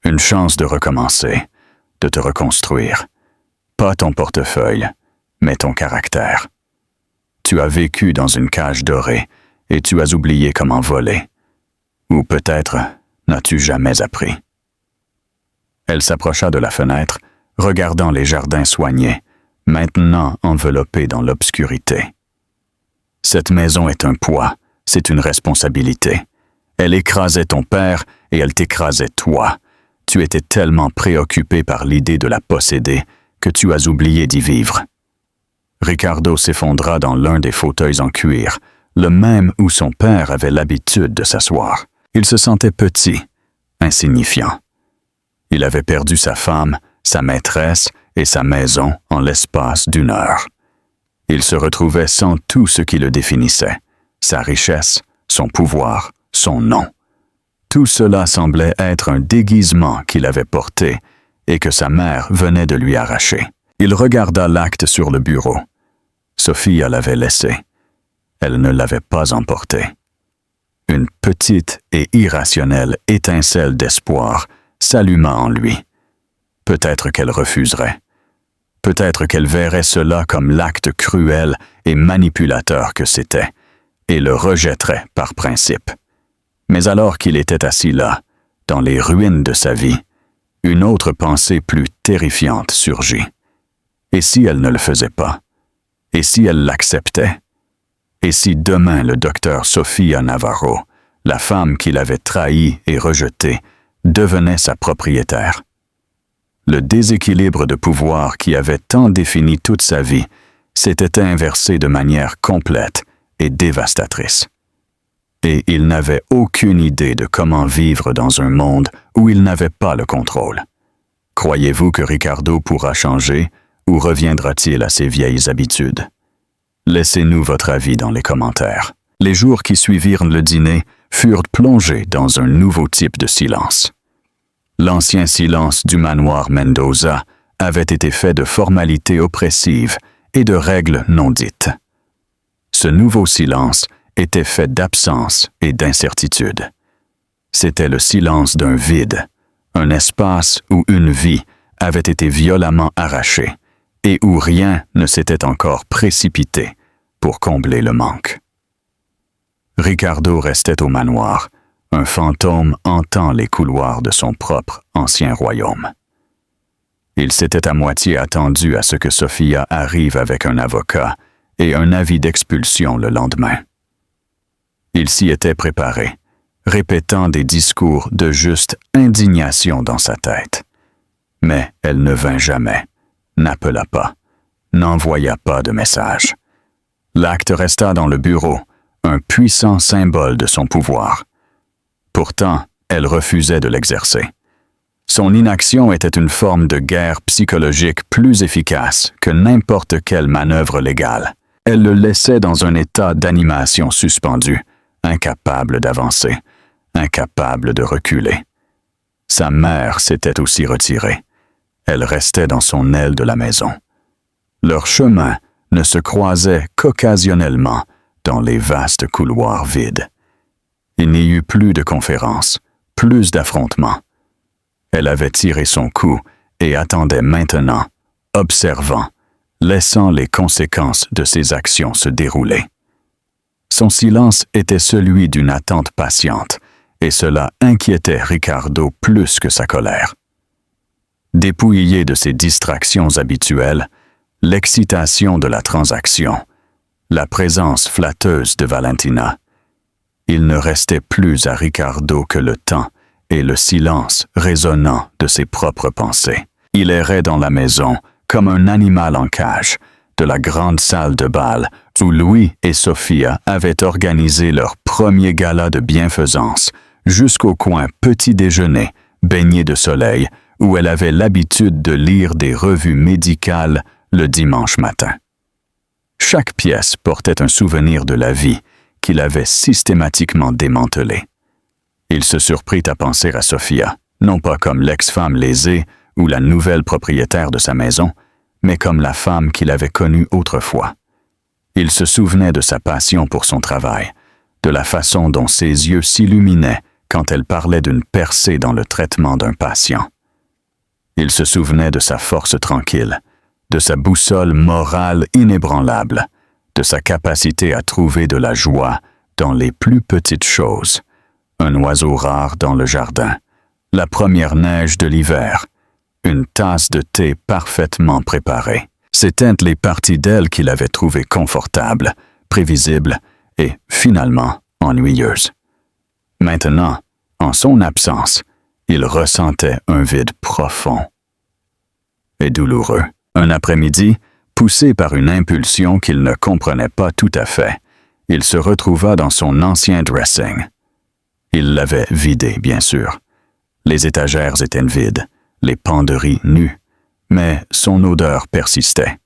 Une chance de recommencer, de te reconstruire. Pas ton portefeuille, mais ton caractère. Tu as vécu dans une cage dorée et tu as oublié comment voler. Ou peut-être n'as-tu jamais appris? Elle s'approcha de la fenêtre, regardant les jardins soignés, maintenant enveloppés dans l'obscurité. Cette maison est un poids, c'est une responsabilité. Elle écrasait ton père et elle t'écrasait toi. Tu étais tellement préoccupé par l'idée de la posséder que tu as oublié d'y vivre. Ricardo s'effondra dans l'un des fauteuils en cuir, le même où son père avait l'habitude de s'asseoir. Il se sentait petit, insignifiant. Il avait perdu sa femme, sa maîtresse et sa maison en l'espace d'une heure. Il se retrouvait sans tout ce qui le définissait, sa richesse, son pouvoir, son nom. Tout cela semblait être un déguisement qu'il avait porté et que sa mère venait de lui arracher. Il regarda l'acte sur le bureau. Sophia l'avait laissé. Elle ne l'avait pas emporté. Une petite et irrationnelle étincelle d'espoir s'alluma en lui. Peut-être qu'elle refuserait. Peut-être qu'elle verrait cela comme l'acte cruel et manipulateur que c'était, et le rejetterait par principe. Mais alors qu'il était assis là, dans les ruines de sa vie, une autre pensée plus terrifiante surgit. Et si elle ne le faisait pas? Et si elle l'acceptait? Et si demain le docteur Sofia Navarro, la femme qu'il avait trahie et rejetée, devenait sa propriétaire? Le déséquilibre de pouvoir qui avait tant défini toute sa vie s'était inversé de manière complète et dévastatrice. Et il n'avait aucune idée de comment vivre dans un monde où il n'avait pas le contrôle. Croyez-vous que Ricardo pourra changer ou reviendra-t-il à ses vieilles habitudes? Laissez-nous votre avis dans les commentaires. Les jours qui suivirent le dîner furent plongés dans un nouveau type de silence. L'ancien silence du manoir Mendoza avait été fait de formalités oppressives et de règles non dites. Ce nouveau silence était fait d'absence et d'incertitude. C'était le silence d'un vide, un espace où une vie avait été violemment arrachée et où rien ne s'était encore précipité pour combler le manque. Ricardo restait au manoir, un fantôme hantant les couloirs de son propre ancien royaume. Il s'était à moitié attendu à ce que Sophia arrive avec un avocat et un avis d'expulsion le lendemain. Il s'y était préparé, répétant des discours de juste indignation dans sa tête. Mais elle ne vint jamais, n'appela pas, n'envoya pas de message. L'acte resta dans le bureau, un puissant symbole de son pouvoir. Pourtant, elle refusait de l'exercer. Son inaction était une forme de guerre psychologique plus efficace que n'importe quelle manœuvre légale. Elle le laissait dans un état d'animation suspendu, incapable d'avancer, incapable de reculer. Sa mère s'était aussi retirée. Elle restait dans son aile de la maison. Leurs chemins ne se croisaient qu'occasionnellement dans les vastes couloirs vides. Il n'y eut plus de conférences, plus d'affrontements. Elle avait tiré son coup et attendait maintenant, observant, laissant les conséquences de ses actions se dérouler. Son silence était celui d'une attente patiente, et cela inquiétait Ricardo plus que sa colère. Dépouillé de ses distractions habituelles, l'excitation de la transaction, la présence flatteuse de Valentina, il ne restait plus à Ricardo que le temps et le silence résonnant de ses propres pensées. Il errait dans la maison comme un animal en cage, de la grande salle de bal où Louis et Sophia avaient organisé leur premier gala de bienfaisance, jusqu'au coin petit déjeuner, baigné de soleil, où elle avait l'habitude de lire des revues médicales le dimanche matin. Chaque pièce portait un souvenir de la vie qu'il avait systématiquement démantelée. Il se surprit à penser à Sophia, non pas comme l'ex-femme lésée ou la nouvelle propriétaire de sa maison, mais comme la femme qu'il avait connue autrefois. Il se souvenait de sa passion pour son travail, de la façon dont ses yeux s'illuminaient quand elle parlait d'une percée dans le traitement d'un patient. Il se souvenait de sa force tranquille, de sa boussole morale inébranlable, de sa capacité à trouver de la joie dans les plus petites choses, un oiseau rare dans le jardin, la première neige de l'hiver, une tasse de thé parfaitement préparée. C'étaient les parties d'elle qu'il avait trouvées confortables, prévisibles et, finalement, ennuyeuses. Maintenant, en son absence, il ressentait un vide profond et douloureux. Un après-midi, poussé par une impulsion qu'il ne comprenait pas tout à fait, il se retrouva dans son ancien dressing. Il l'avait vidé, bien sûr. Les étagères étaient vides, les penderies nues, mais son odeur persistait.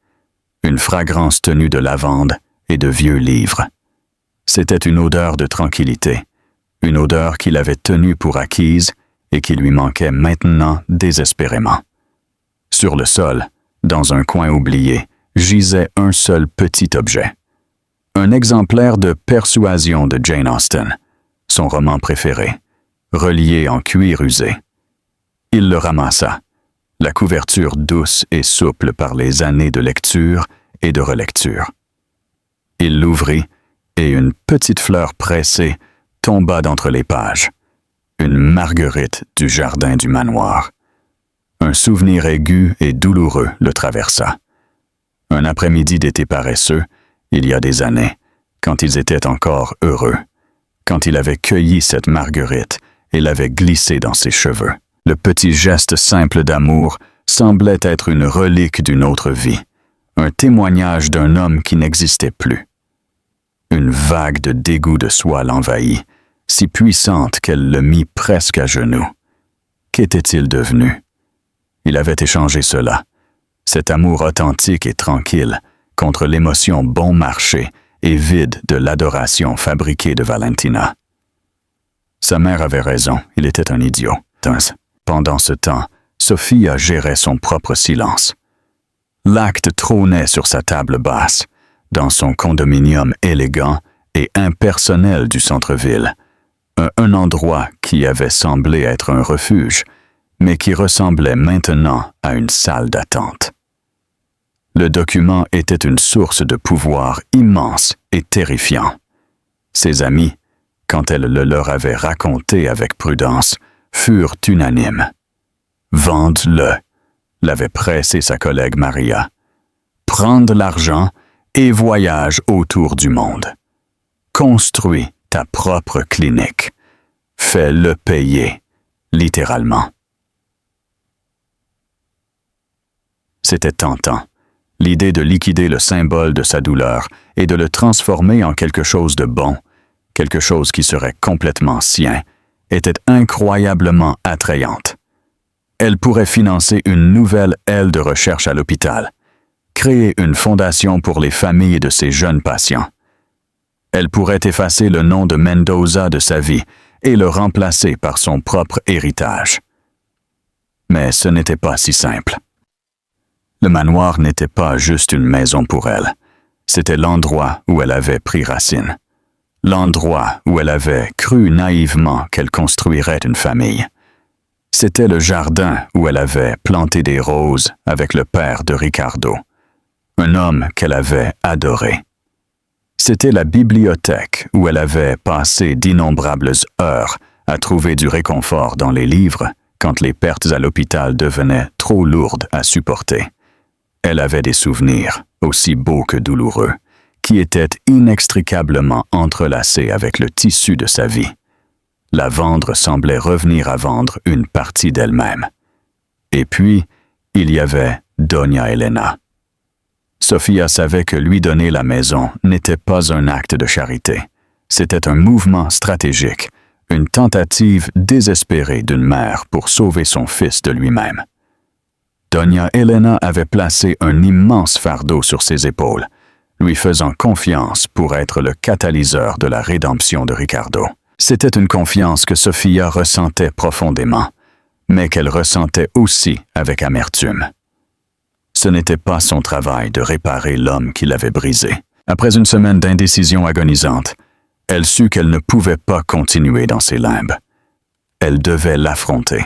Une fragrance tenue de lavande et de vieux livres. C'était une odeur de tranquillité, une odeur qu'il avait tenue pour acquise et qui lui manquait maintenant désespérément. Sur le sol, dans un coin oublié, gisait un seul petit objet. Un exemplaire de Persuasion de Jane Austen, son roman préféré, relié en cuir usé. Il le ramassa, la couverture douce et souple par les années de lecture et de relecture. Il l'ouvrit et une petite fleur pressée tomba d'entre les pages. Une marguerite du jardin du manoir. Un souvenir aigu et douloureux le traversa. Un après-midi d'été paresseux, il y a des années, quand ils étaient encore heureux, quand il avait cueilli cette marguerite et l'avait glissée dans ses cheveux. Le petit geste simple d'amour semblait être une relique d'une autre vie, un témoignage d'un homme qui n'existait plus. Une vague de dégoût de soi l'envahit, si puissante qu'elle le mit presque à genoux. Qu'était-il devenu? Il avait échangé cela, cet amour authentique et tranquille, contre l'émotion bon marché et vide de l'adoration fabriquée de Valentina. Sa mère avait raison, il était un idiot. Pendant ce temps, Sophia gérait son propre silence. L'acte trônait sur sa table basse, dans son condominium élégant et impersonnel du centre-ville, un endroit qui avait semblé être un refuge, mais qui ressemblait maintenant à une salle d'attente. Le document était une source de pouvoir immense et terrifiant. Ses amis, quand elle le leur avait raconté avec prudence, furent unanimes. « Vende-le », l'avait pressé sa collègue Maria. « Prends de l'argent et voyage autour du monde. Construis ta propre clinique. Fais-le payer, littéralement. » C'était tentant, l'idée de liquider le symbole de sa douleur et de le transformer en quelque chose de bon, quelque chose qui serait complètement sien, était incroyablement attrayante. Elle pourrait financer une nouvelle aile de recherche à l'hôpital, créer une fondation pour les familles de ses jeunes patients. Elle pourrait effacer le nom de Mendoza de sa vie et le remplacer par son propre héritage. Mais ce n'était pas si simple. Le manoir n'était pas juste une maison pour elle. C'était l'endroit où elle avait pris racine. L'endroit où elle avait cru naïvement qu'elle construirait une famille. C'était le jardin où elle avait planté des roses avec le père de Ricardo, un homme qu'elle avait adoré. C'était la bibliothèque où elle avait passé d'innombrables heures à trouver du réconfort dans les livres quand les pertes à l'hôpital devenaient trop lourdes à supporter. Elle avait des souvenirs, aussi beaux que douloureux, qui étaient inextricablement entrelacés avec le tissu de sa vie. La vendre semblait revenir à vendre une partie d'elle-même. Et puis, il y avait Doña Elena. Sophia savait que lui donner la maison n'était pas un acte de charité. C'était un mouvement stratégique, une tentative désespérée d'une mère pour sauver son fils de lui-même. Doña Elena avait placé un immense fardeau sur ses épaules, lui faisant confiance pour être le catalyseur de la rédemption de Ricardo. C'était une confiance que Sophia ressentait profondément, mais qu'elle ressentait aussi avec amertume. Ce n'était pas son travail de réparer l'homme qui l'avait brisé. Après une semaine d'indécision agonisante, elle sut qu'elle ne pouvait pas continuer dans ses limbes. Elle devait l'affronter.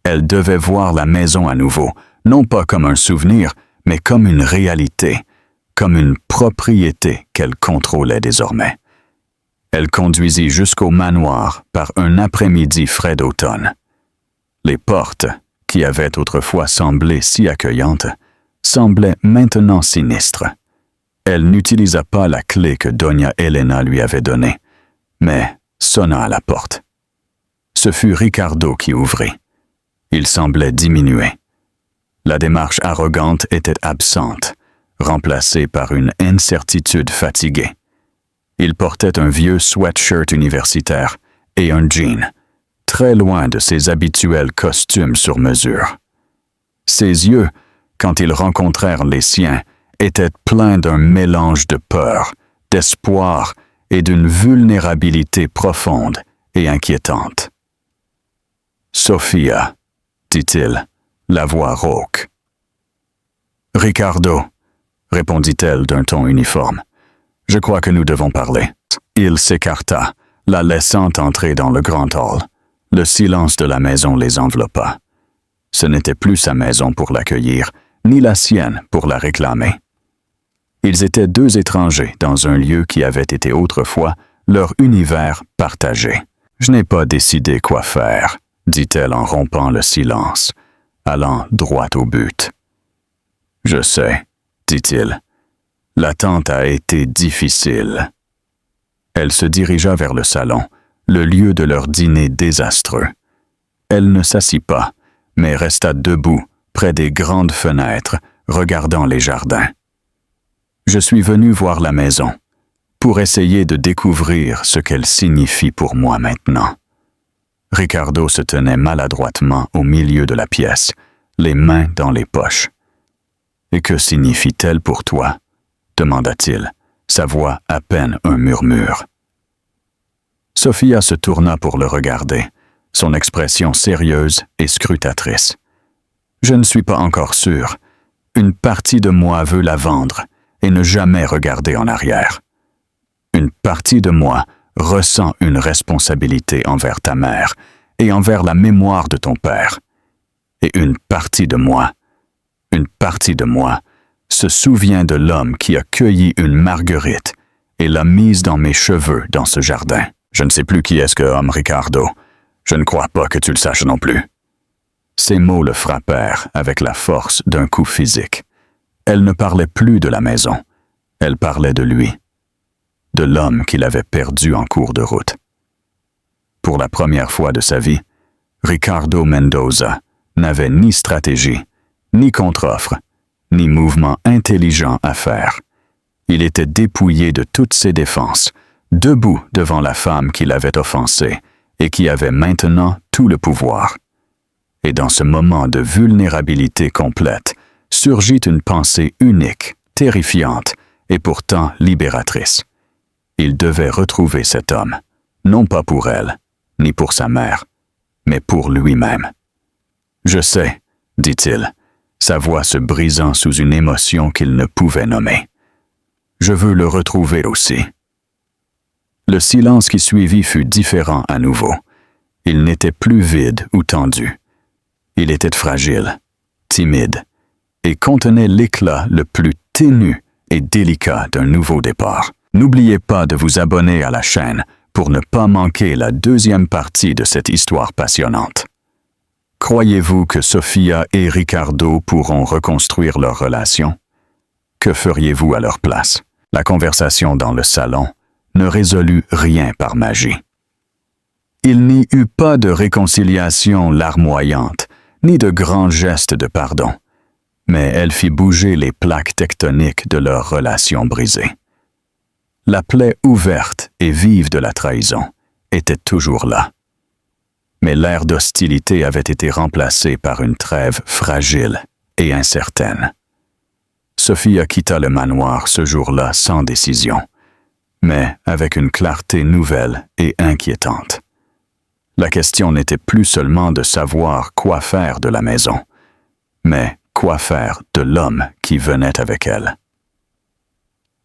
Elle devait voir la maison à nouveau, non pas comme un souvenir, mais comme une réalité, comme une propriété qu'elle contrôlait désormais. Elle conduisit jusqu'au manoir par un après-midi frais d'automne. Les portes, qui avaient autrefois semblé si accueillantes, semblaient maintenant sinistres. Elle n'utilisa pas la clé que Doña Elena lui avait donnée, mais sonna à la porte. Ce fut Ricardo qui ouvrit. Il semblait diminuer. La démarche arrogante était absente, remplacée par une incertitude fatiguée. Il portait un vieux sweatshirt universitaire et un jean, très loin de ses habituels costumes sur mesure. Ses yeux, quand ils rencontrèrent les siens, étaient pleins d'un mélange de peur, d'espoir et d'une vulnérabilité profonde et inquiétante. « Sofia », dit-il, la voix rauque. « Ricardo », répondit-elle d'un ton uniforme. « Je crois que nous devons parler. » Il s'écarta, la laissant entrer dans le grand hall. Le silence de la maison les enveloppa. Ce n'était plus sa maison pour l'accueillir, ni la sienne pour la réclamer. Ils étaient deux étrangers dans un lieu qui avait été autrefois leur univers partagé. « Je n'ai pas décidé quoi faire, » dit-elle en rompant le silence, allant droit au but. « Je sais, » dit-il. « L'attente a été difficile. » Elle se dirigea vers le salon, le lieu de leur dîner désastreux. Elle ne s'assit pas, mais resta debout, près des grandes fenêtres, regardant les jardins. « Je suis venu voir la maison, pour essayer de découvrir ce qu'elle signifie pour moi maintenant. » Ricardo se tenait maladroitement au milieu de la pièce, les mains dans les poches. « Et que signifie-t-elle pour toi ?» demanda-t-il, sa voix à peine un murmure. Sofia se tourna pour le regarder, son expression sérieuse et scrutatrice. « Je ne suis pas encore sûr. Une partie de moi veut la vendre et ne jamais regarder en arrière. Une partie de moi ressent une responsabilité envers ta mère et envers la mémoire de ton père. Et une partie de moi se souvient de l'homme qui a cueilli une marguerite et l'a mise dans mes cheveux dans ce jardin. Je ne sais plus qui est ce homme, Ricardo. Je ne crois pas que tu le saches non plus. » Ces mots le frappèrent avec la force d'un coup physique. Elle ne parlait plus de la maison. Elle parlait de lui, de l'homme qu'il avait perdu en cours de route. Pour la première fois de sa vie, Ricardo Mendoza n'avait ni stratégie, ni contre-offre, ni mouvement intelligent à faire. Il était dépouillé de toutes ses défenses, debout devant la femme qui l'avait offensé et qui avait maintenant tout le pouvoir. Et dans ce moment de vulnérabilité complète, surgit une pensée unique, terrifiante et pourtant libératrice. Il devait retrouver cet homme, non pas pour elle, ni pour sa mère, mais pour lui-même. « Je sais, » dit-il, sa voix se brisant sous une émotion qu'il ne pouvait nommer. « Je veux le retrouver aussi. » Le silence qui suivit fut différent à nouveau. Il n'était plus vide ou tendu. Il était fragile, timide, et contenait l'éclat le plus ténu et délicat d'un nouveau départ. N'oubliez pas de vous abonner à la chaîne pour ne pas manquer la deuxième partie de cette histoire passionnante. Croyez-vous que Sofia et Ricardo pourront reconstruire leur relation? Que feriez-vous à leur place? La conversation dans le salon ne résolut rien par magie. Il n'y eut pas de réconciliation larmoyante, ni de grands gestes de pardon, mais elle fit bouger les plaques tectoniques de leur relation brisée. La plaie ouverte et vive de la trahison était toujours là. Mais l'air d'hostilité avait été remplacé par une trêve fragile et incertaine. Sofia quitta le manoir ce jour-là sans décision, mais avec une clarté nouvelle et inquiétante. La question n'était plus seulement de savoir quoi faire de la maison, mais quoi faire de l'homme qui venait avec elle.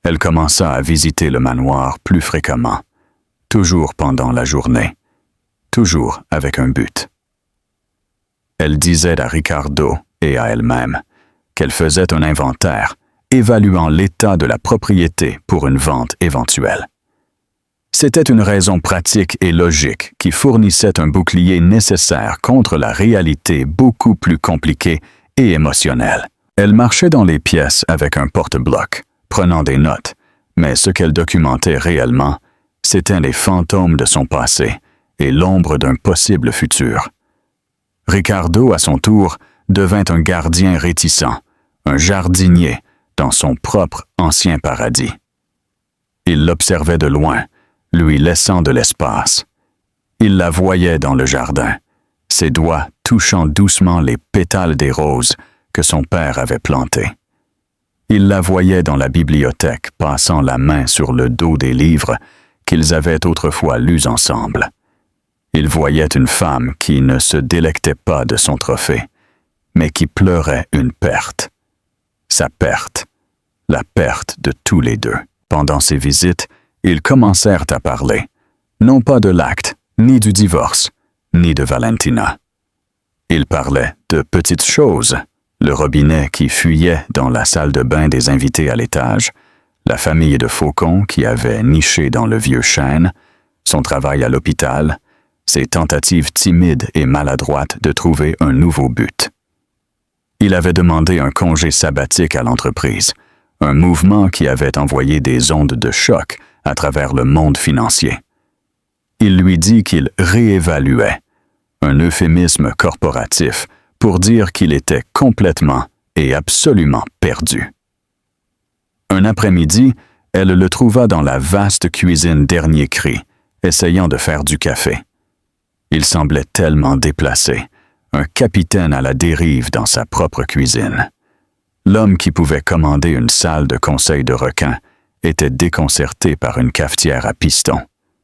Elle commença à visiter le manoir plus fréquemment, toujours pendant la journée, toujours avec un but. Elle disait à Ricardo et à elle-même qu'elle faisait un inventaire, évaluant l'état de la propriété pour une vente éventuelle. C'était une raison pratique et logique qui fournissait un bouclier nécessaire contre la réalité beaucoup plus compliquée et émotionnelle. Elle marchait dans les pièces avec un porte-bloc, prenant des notes, mais ce qu'elle documentait réellement, c'étaient les fantômes de son passé et l'ombre d'un possible futur. Ricardo, à son tour, devint un gardien réticent, un jardinier dans son propre ancien paradis. Il l'observait de loin, lui laissant de l'espace. Il la voyait dans le jardin, ses doigts touchant doucement les pétales des roses que son père avait plantées. Il la voyait dans la bibliothèque, passant la main sur le dos des livres qu'ils avaient autrefois lus ensemble. Il voyait une femme qui ne se délectait pas de son trophée, mais qui pleurait une perte. Sa perte, la perte de tous les deux. Pendant ces visites, ils commencèrent à parler, non pas de l'acte, ni du divorce, ni de Valentina. Ils parlaient de petites choses, le robinet qui fuyait dans la salle de bain des invités à l'étage, la famille de faucons qui avait niché dans le vieux chêne, son travail à l'hôpital, ses tentatives timides et maladroites de trouver un nouveau but. Il avait demandé un congé sabbatique à l'entreprise, un mouvement qui avait envoyé des ondes de choc à travers le monde financier. Il lui dit qu'il réévaluait, un euphémisme corporatif pour dire qu'il était complètement et absolument perdu. Un après-midi, elle le trouva dans la vaste cuisine dernier cri, essayant de faire du café. Il semblait tellement déplacé, un capitaine à la dérive dans sa propre cuisine. L'homme qui pouvait commander une salle de conseil de requin était déconcerté par une cafetière à piston.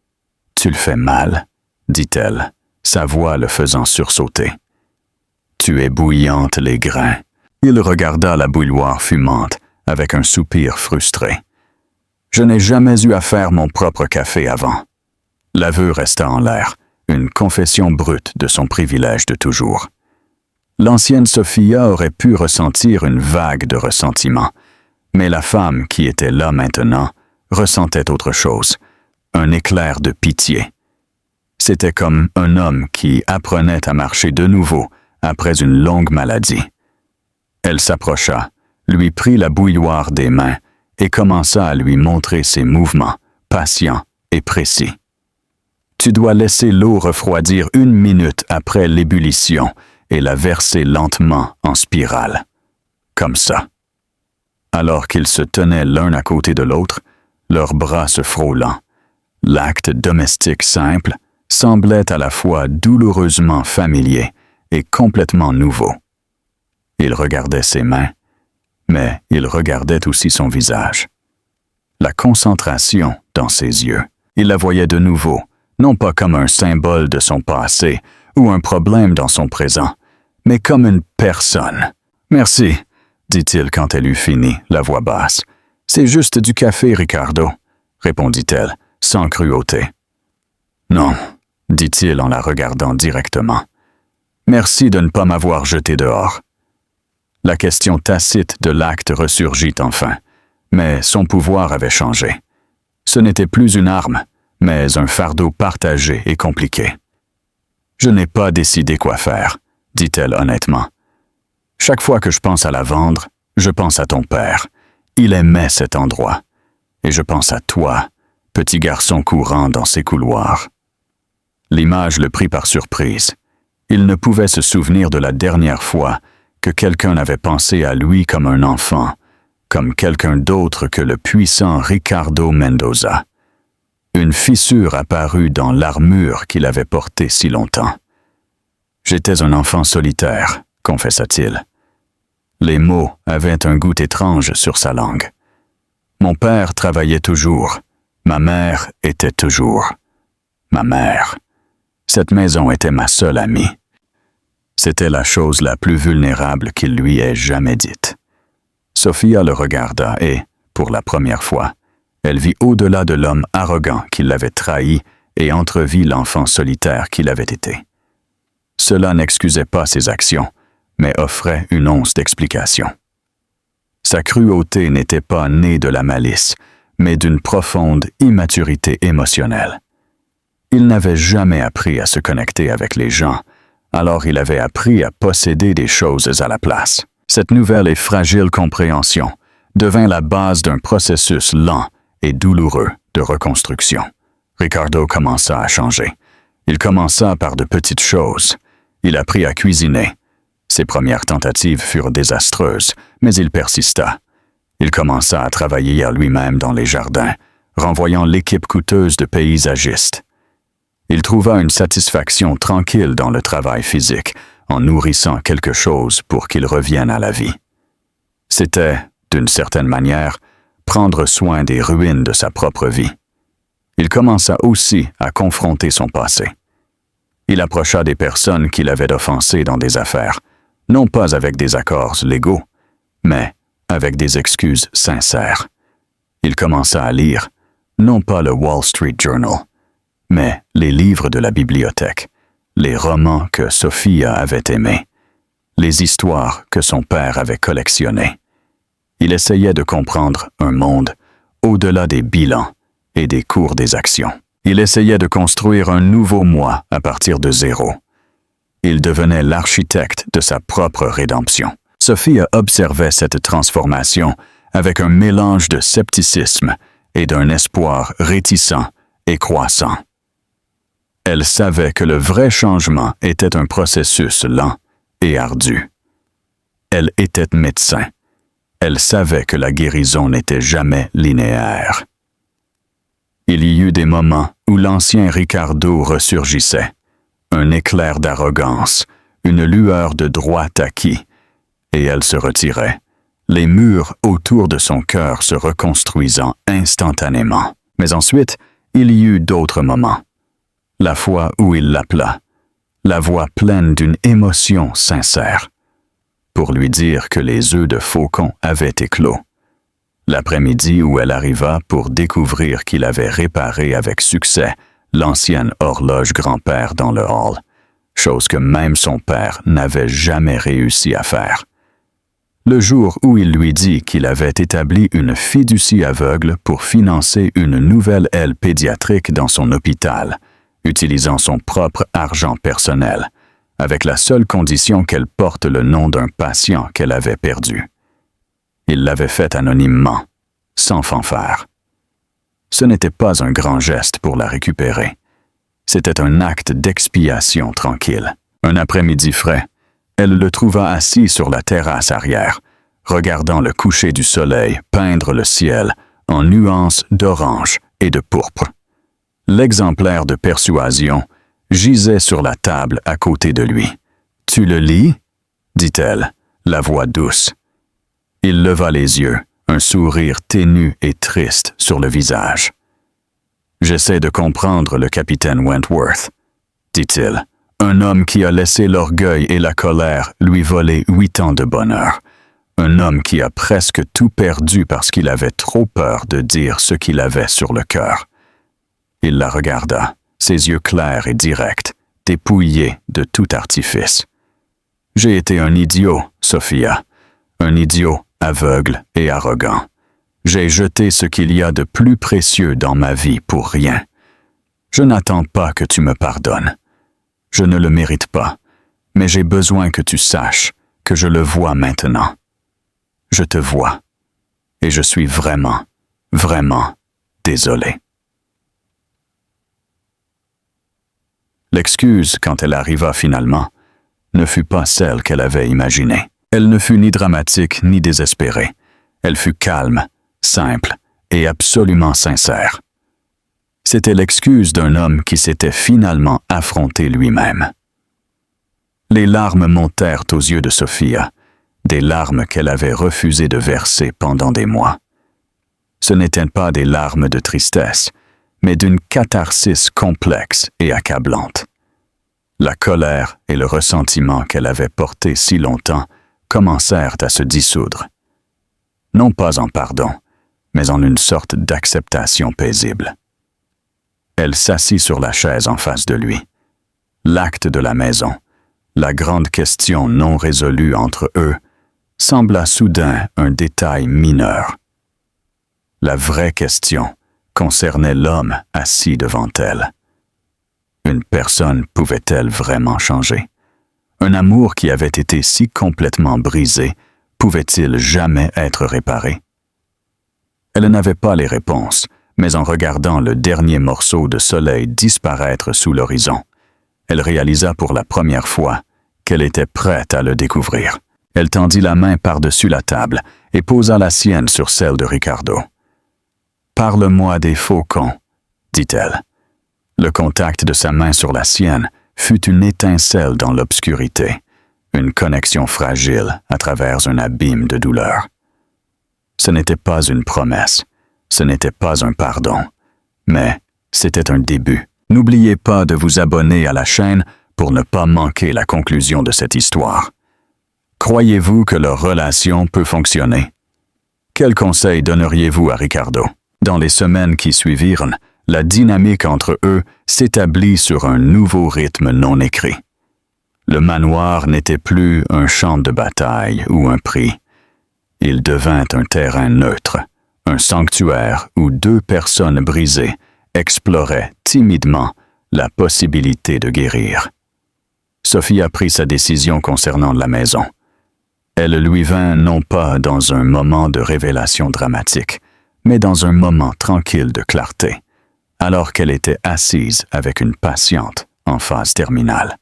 « Tu le fais mal, » dit-elle, sa voix le faisant sursauter. « Tu es bouillante les grains. » Il regarda la bouilloire fumante avec un soupir frustré. « Je n'ai jamais eu à faire mon propre café avant. » L'aveu resta en l'air, une confession brute de son privilège de toujours. L'ancienne Sophia aurait pu ressentir une vague de ressentiment, mais la femme qui était là maintenant ressentait autre chose, un éclair de pitié. C'était comme un homme qui apprenait à marcher de nouveau après une longue maladie. Elle s'approcha, lui prit la bouilloire des mains et commença à lui montrer ses mouvements, patients et précis. Tu dois laisser l'eau refroidir 1 minute après l'ébullition et la verser lentement en spirale. Comme ça. Alors qu'ils se tenaient l'un à côté de l'autre, leurs bras se frôlant, l'acte domestique simple semblait à la fois douloureusement familier et complètement nouveau. Il regardait ses mains, mais il regardait aussi son visage. La concentration dans ses yeux. Il la voyait de nouveau, non pas comme un symbole de son passé ou un problème dans son présent, mais comme une personne. « Merci », dit-il quand elle eut fini, la voix basse. « C'est juste du café, Ricardo », répondit-elle, sans cruauté. « Non », dit-il en la regardant directement. « Merci de ne pas m'avoir jeté dehors. » La question tacite de l'acte ressurgit enfin, mais son pouvoir avait changé. Ce n'était plus une arme, mais un fardeau partagé et compliqué. « Je n'ai pas décidé quoi faire, » dit-elle honnêtement. « Chaque fois que je pense à la vendre, je pense à ton père. Il aimait cet endroit. Et je pense à toi, petit garçon courant dans ces couloirs. » L'image le prit par surprise. Il ne pouvait se souvenir de la dernière fois que quelqu'un avait pensé à lui comme un enfant, comme quelqu'un d'autre que le puissant Ricardo Mendoza. Une fissure apparut dans l'armure qu'il avait portée si longtemps. « J'étais un enfant solitaire », confessa-t-il. Les mots avaient un goût étrange sur sa langue. Mon père travaillait toujours. Ma mère était toujours. Ma mère. Cette maison était ma seule amie. C'était la chose la plus vulnérable qu'il lui ait jamais dite. Sophia le regarda et, pour la première fois, elle vit au-delà de l'homme arrogant qui l'avait trahi et entrevit l'enfant solitaire qu'il avait été. Cela n'excusait pas ses actions, mais offrait une once d'explication. Sa cruauté n'était pas née de la malice, mais d'une profonde immaturité émotionnelle. Il n'avait jamais appris à se connecter avec les gens, alors il avait appris à posséder des choses à la place. Cette nouvelle et fragile compréhension devint la base d'un processus lent et douloureux de reconstruction. Ricardo commença à changer. Il commença par de petites choses. Il apprit à cuisiner. Ses premières tentatives furent désastreuses, mais il persista. Il commença à travailler à lui-même dans les jardins, renvoyant l'équipe coûteuse de paysagistes. Il trouva une satisfaction tranquille dans le travail physique, en nourrissant quelque chose pour qu'il revienne à la vie. C'était, d'une certaine manière, prendre soin des ruines de sa propre vie. Il commença aussi à confronter son passé. Il approcha des personnes qu'il avait offensées dans des affaires, non pas avec des accords légaux, mais avec des excuses sincères. Il commença à lire, non pas le Wall Street Journal, mais les livres de la bibliothèque, les romans que Sophia avait aimés, les histoires que son père avait collectionnées. Il essayait de comprendre un monde au-delà des bilans et des cours des actions. Il essayait de construire un nouveau moi à partir de zéro. Il devenait l'architecte de sa propre rédemption. Sophia observait cette transformation avec un mélange de scepticisme et d'un espoir réticent et croissant. Elle savait que le vrai changement était un processus lent et ardu. Elle était médecin. Elle savait que la guérison n'était jamais linéaire. Il y eut des moments où l'ancien Ricardo ressurgissait, un éclair d'arrogance, une lueur de droit acquis, et elle se retirait, les murs autour de son cœur se reconstruisant instantanément. Mais ensuite, il y eut d'autres moments. La fois où il l'appela, la voix pleine d'une émotion sincère, pour lui dire que les œufs de faucon avaient éclos. L'après-midi où elle arriva pour découvrir qu'il avait réparé avec succès l'ancienne horloge grand-père dans le hall, chose que même son père n'avait jamais réussi à faire. Le jour où il lui dit qu'il avait établi une fiducie aveugle pour financer une nouvelle aile pédiatrique dans son hôpital, utilisant son propre argent personnel, avec la seule condition qu'elle porte le nom d'un patient qu'elle avait perdu. Il l'avait fait anonymement, sans fanfare. Ce n'était pas un grand geste pour la récupérer. C'était un acte d'expiation tranquille. Un après-midi frais, elle le trouva assis sur la terrasse arrière, regardant le coucher du soleil peindre le ciel en nuances d'orange et de pourpre. L'exemplaire de persuasion gisait sur la table à côté de lui. « Tu le lis ?» dit-elle, la voix douce. Il leva les yeux, un sourire ténu et triste sur le visage. « J'essaie de comprendre le capitaine Wentworth, » dit-il, un homme qui a laissé l'orgueil et la colère lui voler 8 ans de bonheur. Un homme qui a presque tout perdu parce qu'il avait trop peur de dire ce qu'il avait sur le cœur. Il la regarda, ses yeux clairs et directs, dépouillés de tout artifice. « J'ai été un idiot, Sophia, un idiot aveugle et arrogant. J'ai jeté ce qu'il y a de plus précieux dans ma vie pour rien. Je n'attends pas que tu me pardonnes. Je ne le mérite pas, mais j'ai besoin que tu saches que je le vois maintenant. Je te vois, et je suis vraiment, vraiment désolé. » L'excuse, quand elle arriva finalement, ne fut pas celle qu'elle avait imaginée. Elle ne fut ni dramatique ni désespérée. Elle fut calme, simple et absolument sincère. C'était l'excuse d'un homme qui s'était finalement affronté lui-même. Les larmes montèrent aux yeux de Sophia, des larmes qu'elle avait refusé de verser pendant des mois. Ce n'étaient pas des larmes de tristesse, mais d'une catharsis complexe et accablante. La colère et le ressentiment qu'elle avait portés si longtemps commencèrent à se dissoudre. Non pas en pardon, mais en une sorte d'acceptation paisible. Elle s'assit sur la chaise en face de lui. L'acte de la maison, la grande question non résolue entre eux, sembla soudain un détail mineur. la vraie question concernait l'homme assis devant elle. Une personne pouvait-elle vraiment changer? Un amour qui avait été si complètement brisé, pouvait-il jamais être réparé? Elle n'avait pas les réponses, mais en regardant le dernier morceau de soleil disparaître sous l'horizon, elle réalisa pour la première fois qu'elle était prête à le découvrir. Elle tendit la main par-dessus la table et posa la sienne sur celle de Ricardo. « Parle-moi des faucons, » dit-elle. Le contact de sa main sur la sienne fut une étincelle dans l'obscurité, une connexion fragile à travers un abîme de douleur. Ce n'était pas une promesse, ce n'était pas un pardon, mais c'était un début. N'oubliez pas de vous abonner à la chaîne pour ne pas manquer la conclusion de cette histoire. Croyez-vous que leur relation peut fonctionner? Quel conseil donneriez-vous à Ricardo? Dans les semaines qui suivirent, la dynamique entre eux s'établit sur un nouveau rythme non écrit. Le manoir n'était plus un champ de bataille ou un prix. Il devint un terrain neutre, un sanctuaire où deux personnes brisées exploraient timidement la possibilité de guérir. Sophia prit sa décision concernant la maison. Elle lui vint non pas dans un moment de révélation dramatique, mais dans un moment tranquille de clarté, alors qu'elle était assise avec une patiente en phase terminale.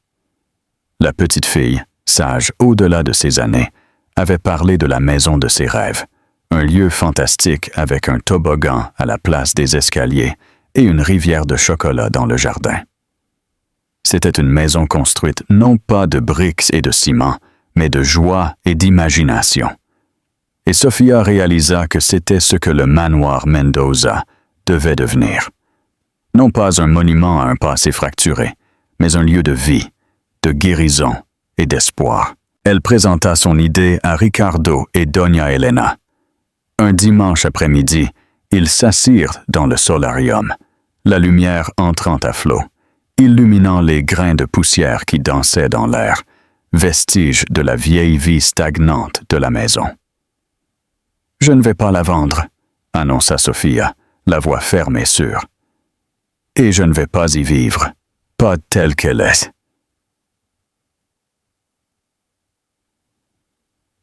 La petite fille, sage au-delà de ses années, avait parlé de la maison de ses rêves, un lieu fantastique avec un toboggan à la place des escaliers et une rivière de chocolat dans le jardin. C'était une maison construite non pas de briques et de ciment, mais de joie et d'imagination. Et Sophia réalisa que c'était ce que le manoir Mendoza devait devenir. Non pas un monument à un passé fracturé, mais un lieu de vie, de guérison et d'espoir. Elle présenta son idée à Ricardo et Doña Elena. Un dimanche après-midi, ils s'assirent dans le solarium, la lumière entrant à flot, illuminant les grains de poussière qui dansaient dans l'air, vestiges de la vieille vie stagnante de la maison. « Je ne vais pas la vendre, » annonça Sophia, la voix ferme et sûre. « Et je ne vais pas y vivre, pas telle qu'elle est. »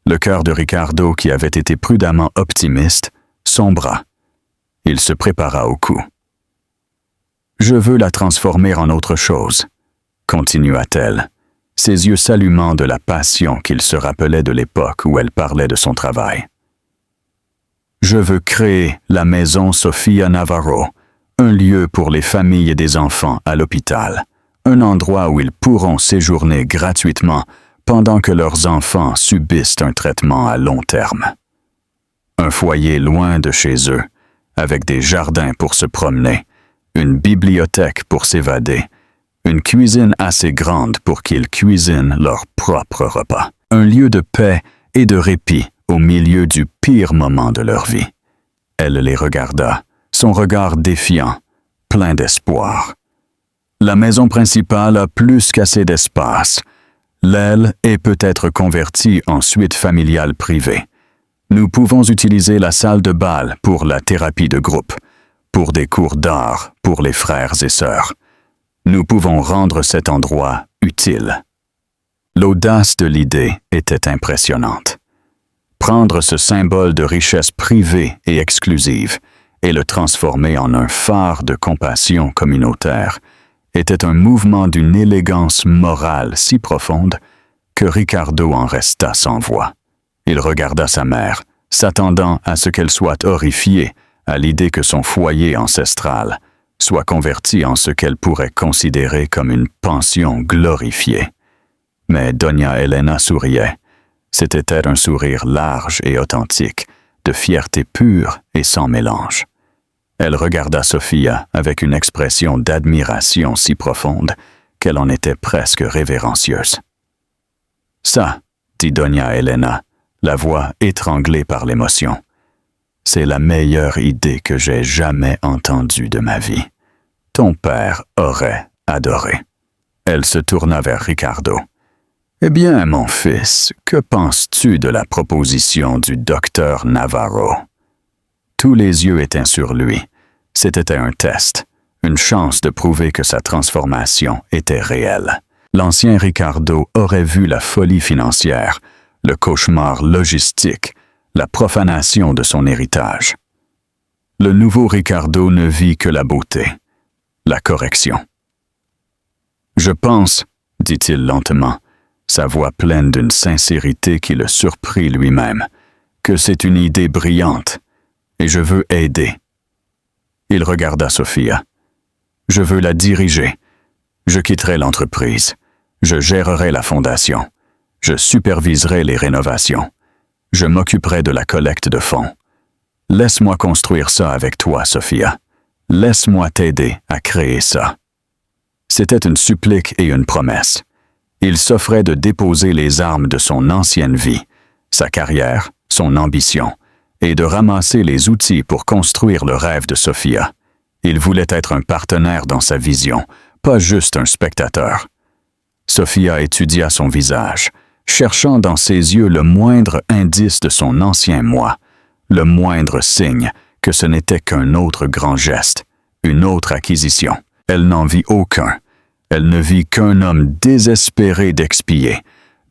Le cœur de Ricardo, qui avait été prudemment optimiste, sombra. Il se prépara au coup. « Je veux la transformer en autre chose, » continua-t-elle, ses yeux s'allumant de la passion qu'il se rappelait de l'époque où elle parlait de son travail. « Je veux créer la maison Sofia Navarro, un lieu pour les familles et des enfants à l'hôpital, un endroit où ils pourront séjourner gratuitement pendant que leurs enfants subissent un traitement à long terme. Un foyer loin de chez eux, avec des jardins pour se promener, une bibliothèque pour s'évader, une cuisine assez grande pour qu'ils cuisinent leur propre repas, un lieu de paix et de répit au milieu du pire moment de leur vie. » Elle les regarda, son regard défiant, plein d'espoir. « La maison principale a plus qu'assez d'espace. L'aile est peut-être convertie en suite familiale privée. Nous pouvons utiliser la salle de bal pour la thérapie de groupe, pour des cours d'art pour les frères et sœurs. Nous pouvons rendre cet endroit utile. » L'audace de l'idée était impressionnante. Prendre ce symbole de richesse privée et exclusive et le transformer en un phare de compassion communautaire était un mouvement d'une élégance morale si profonde que Ricardo en resta sans voix. Il regarda sa mère, s'attendant à ce qu'elle soit horrifiée à l'idée que son foyer ancestral soit converti en ce qu'elle pourrait considérer comme une pension glorifiée. Mais Doña Elena souriait. C'était un sourire large et authentique, de fierté pure et sans mélange. Elle regarda Sophia avec une expression d'admiration si profonde qu'elle en était presque révérencieuse. « Ça, » dit Doña Elena, la voix étranglée par l'émotion, « c'est la meilleure idée que j'ai jamais entendue de ma vie. Ton père aurait adoré. » Elle se tourna vers Ricardo. « Eh bien, mon fils, que penses-tu de la proposition du docteur Navarro? » Tous les yeux étaient sur lui. C'était un test, une chance de prouver que sa transformation était réelle. L'ancien Ricardo aurait vu la folie financière, le cauchemar logistique, la profanation de son héritage. Le nouveau Ricardo ne vit que la beauté, la correction. « Je pense, dit-il lentement, sa voix pleine d'une sincérité qui le surprit lui-même, que c'est une idée brillante, et je veux aider. » Il regarda Sophia. « Je veux la diriger. Je quitterai l'entreprise. Je gérerai la fondation. Je superviserai les rénovations. Je m'occuperai de la collecte de fonds. Laisse-moi construire ça avec toi, Sophia. Laisse-moi t'aider à créer ça. » C'était une supplique et une promesse. Il s'offrait de déposer les armes de son ancienne vie, sa carrière, son ambition, et de ramasser les outils pour construire le rêve de Sophia. Il voulait être un partenaire dans sa vision, pas juste un spectateur. Sophia étudia son visage, cherchant dans ses yeux le moindre indice de son ancien moi, le moindre signe que ce n'était qu'un autre grand geste, une autre acquisition. Elle n'en vit aucun. Elle ne vit qu'un homme désespéré d'expier,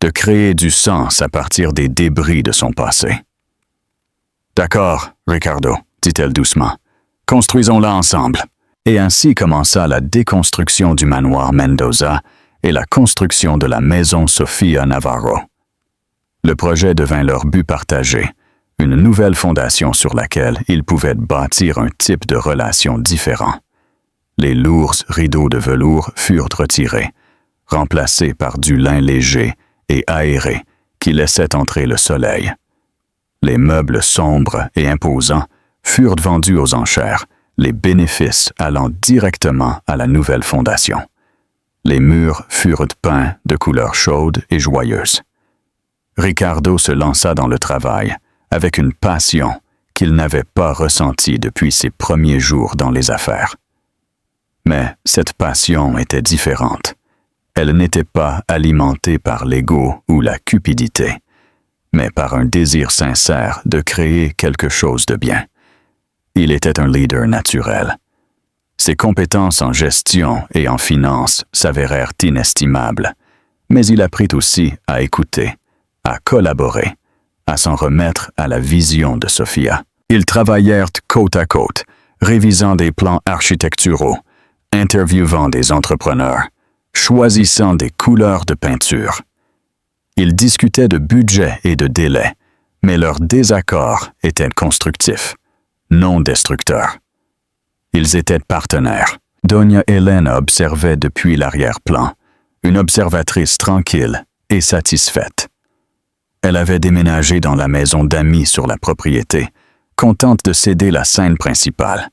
de créer du sens à partir des débris de son passé. « D'accord, Ricardo, dit-elle doucement. Construisons-la ensemble. » Et ainsi commença la déconstruction du manoir Mendoza et la construction de la maison Sofia Navarro. Le projet devint leur but partagé, une nouvelle fondation sur laquelle ils pouvaient bâtir un type de relation différent. Les lourds rideaux de velours furent retirés, remplacés par du lin léger et aéré qui laissait entrer le soleil. Les meubles sombres et imposants furent vendus aux enchères, les bénéfices allant directement à la nouvelle fondation. Les murs furent peints de couleurs chaudes et joyeuses. Ricardo se lança dans le travail avec une passion qu'il n'avait pas ressentie depuis ses premiers jours dans les affaires. Mais cette passion était différente. Elle n'était pas alimentée par l'ego ou la cupidité, mais par un désir sincère de créer quelque chose de bien. Il était un leader naturel. Ses compétences en gestion et en finance s'avérèrent inestimables, mais il apprit aussi à écouter, à collaborer, à s'en remettre à la vision de Sophia. Ils travaillèrent côte à côte, révisant des plans architecturaux, interviewant des entrepreneurs, choisissant des couleurs de peinture. Ils discutaient de budget et de délai, mais leur désaccord était constructif, non destructeur. Ils étaient partenaires. Doña Elena observait depuis l'arrière-plan, une observatrice tranquille et satisfaite. Elle avait déménagé dans la maison d'amis sur la propriété, contente de céder la scène principale.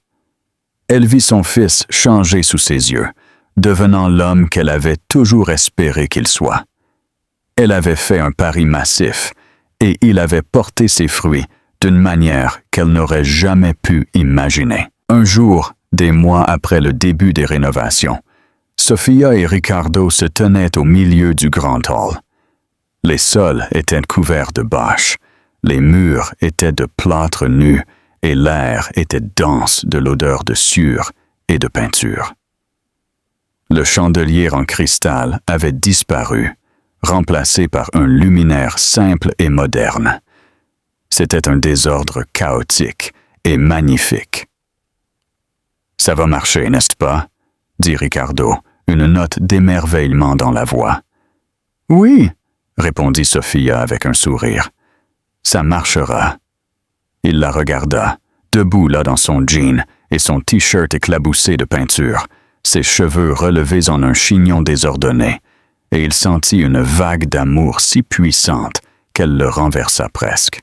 Elle vit son fils changer sous ses yeux, devenant l'homme qu'elle avait toujours espéré qu'il soit. Elle avait fait un pari massif, et il avait porté ses fruits d'une manière qu'elle n'aurait jamais pu imaginer. Un jour, des mois après le début des rénovations, Sophia et Ricardo se tenaient au milieu du grand hall. Les sols étaient couverts de bâches, les murs étaient de plâtre nu et l'air était dense de l'odeur de sueur et de peinture. Le chandelier en cristal avait disparu, remplacé par un luminaire simple et moderne. C'était un désordre chaotique et magnifique. « Ça va marcher, n'est-ce pas ?» dit Ricardo, une note d'émerveillement dans la voix. « Oui, » répondit Sophia avec un sourire. « Ça marchera. » Il la regarda, debout là dans son jean et son t-shirt éclaboussé de peinture, ses cheveux relevés en un chignon désordonné, et il sentit une vague d'amour si puissante qu'elle le renversa presque.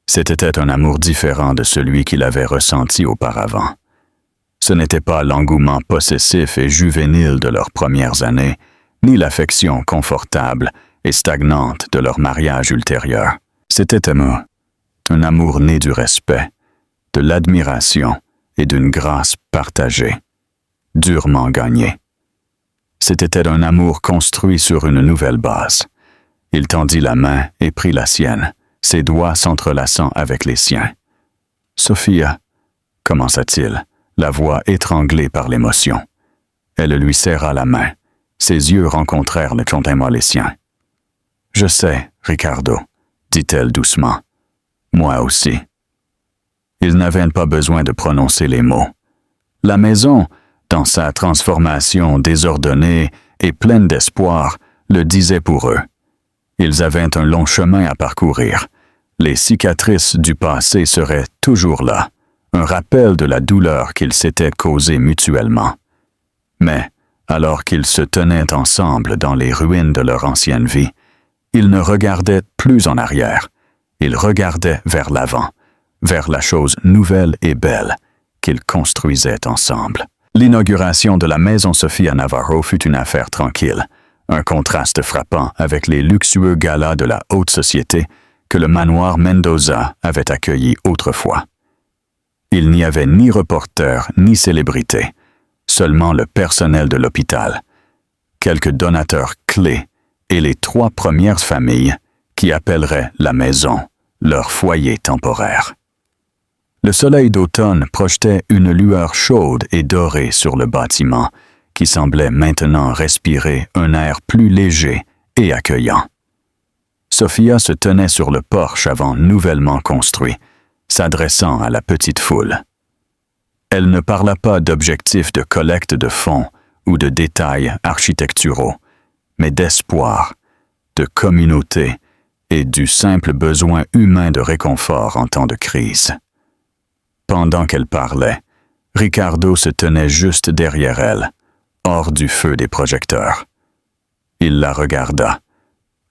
C'était un amour différent de celui qu'il avait ressenti auparavant. Ce n'était pas l'engouement possessif et juvénile de leurs premières années, ni l'affection confortable et stagnante de leur mariage ultérieur. C'était un amour né du respect, de l'admiration et d'une grâce partagée, durement gagnée. C'était un amour construit sur une nouvelle base. Il tendit la main et prit la sienne, ses doigts s'entrelaçant avec les siens. Sophia, commença-t-il, la voix étranglée par l'émotion. Elle lui serra la main. Ses yeux rencontrèrent nettement les siens. « Je sais, Ricardo, dit-elle doucement. Moi aussi. » Ils n'avaient pas besoin de prononcer les mots. La maison, dans sa transformation désordonnée et pleine d'espoir, le disait pour eux. Ils avaient un long chemin à parcourir. Les cicatrices du passé seraient toujours là, un rappel de la douleur qu'ils s'étaient causée mutuellement. Mais, alors qu'ils se tenaient ensemble dans les ruines de leur ancienne vie, ils ne regardaient plus en arrière. Ils regardaient vers l'avant, vers la chose nouvelle et belle qu'ils construisaient ensemble. L'inauguration de la maison Sophia Navarro fut une affaire tranquille, un contraste frappant avec les luxueux galas de la haute société que le manoir Mendoza avait accueilli autrefois. Il n'y avait ni reporters ni célébrités, seulement le personnel de l'hôpital, quelques donateurs clés et les 3 premières familles qui appelleraient la maison leur foyer temporaire. Le soleil d'automne projetait une lueur chaude et dorée sur le bâtiment, qui semblait maintenant respirer un air plus léger et accueillant. Sophia se tenait sur le porche avant nouvellement construit, s'adressant à la petite foule. Elle ne parla pas d'objectifs de collecte de fonds ou de détails architecturaux, mais d'espoir, de communauté et du simple besoin humain de réconfort en temps de crise. Pendant qu'elle parlait, Ricardo se tenait juste derrière elle, hors du feu des projecteurs. Il la regarda,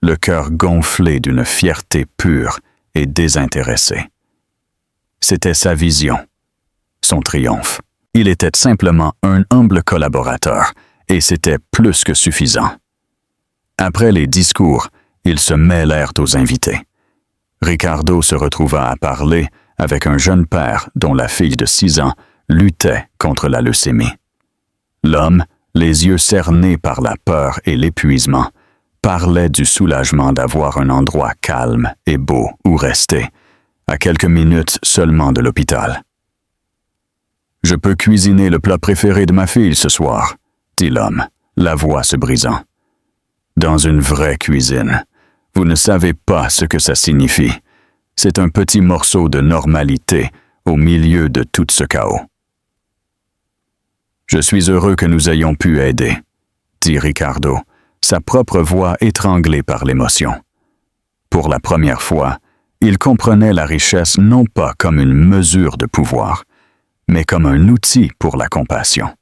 le cœur gonflé d'une fierté pure et désintéressée. C'était sa vision, son triomphe. Il était simplement un humble collaborateur, et c'était plus que suffisant. Après les discours, ils se mêlèrent aux invités. Ricardo se retrouva à parler avec un jeune père dont la fille de 6 ans luttait contre la leucémie. L'homme, les yeux cernés par la peur et l'épuisement, parlait du soulagement d'avoir un endroit calme et beau où rester, à quelques minutes seulement de l'hôpital. « Je peux cuisiner le plat préféré de ma fille ce soir, » dit l'homme, la voix se brisant. « Dans une vraie cuisine. Vous ne savez pas ce que ça signifie. C'est un petit morceau de normalité au milieu de tout ce chaos. » « Je suis heureux que nous ayons pu aider, » dit Ricardo, sa propre voix étranglée par l'émotion. Pour la première fois, il comprenait la richesse non pas comme une mesure de pouvoir, mais comme un outil pour la compassion.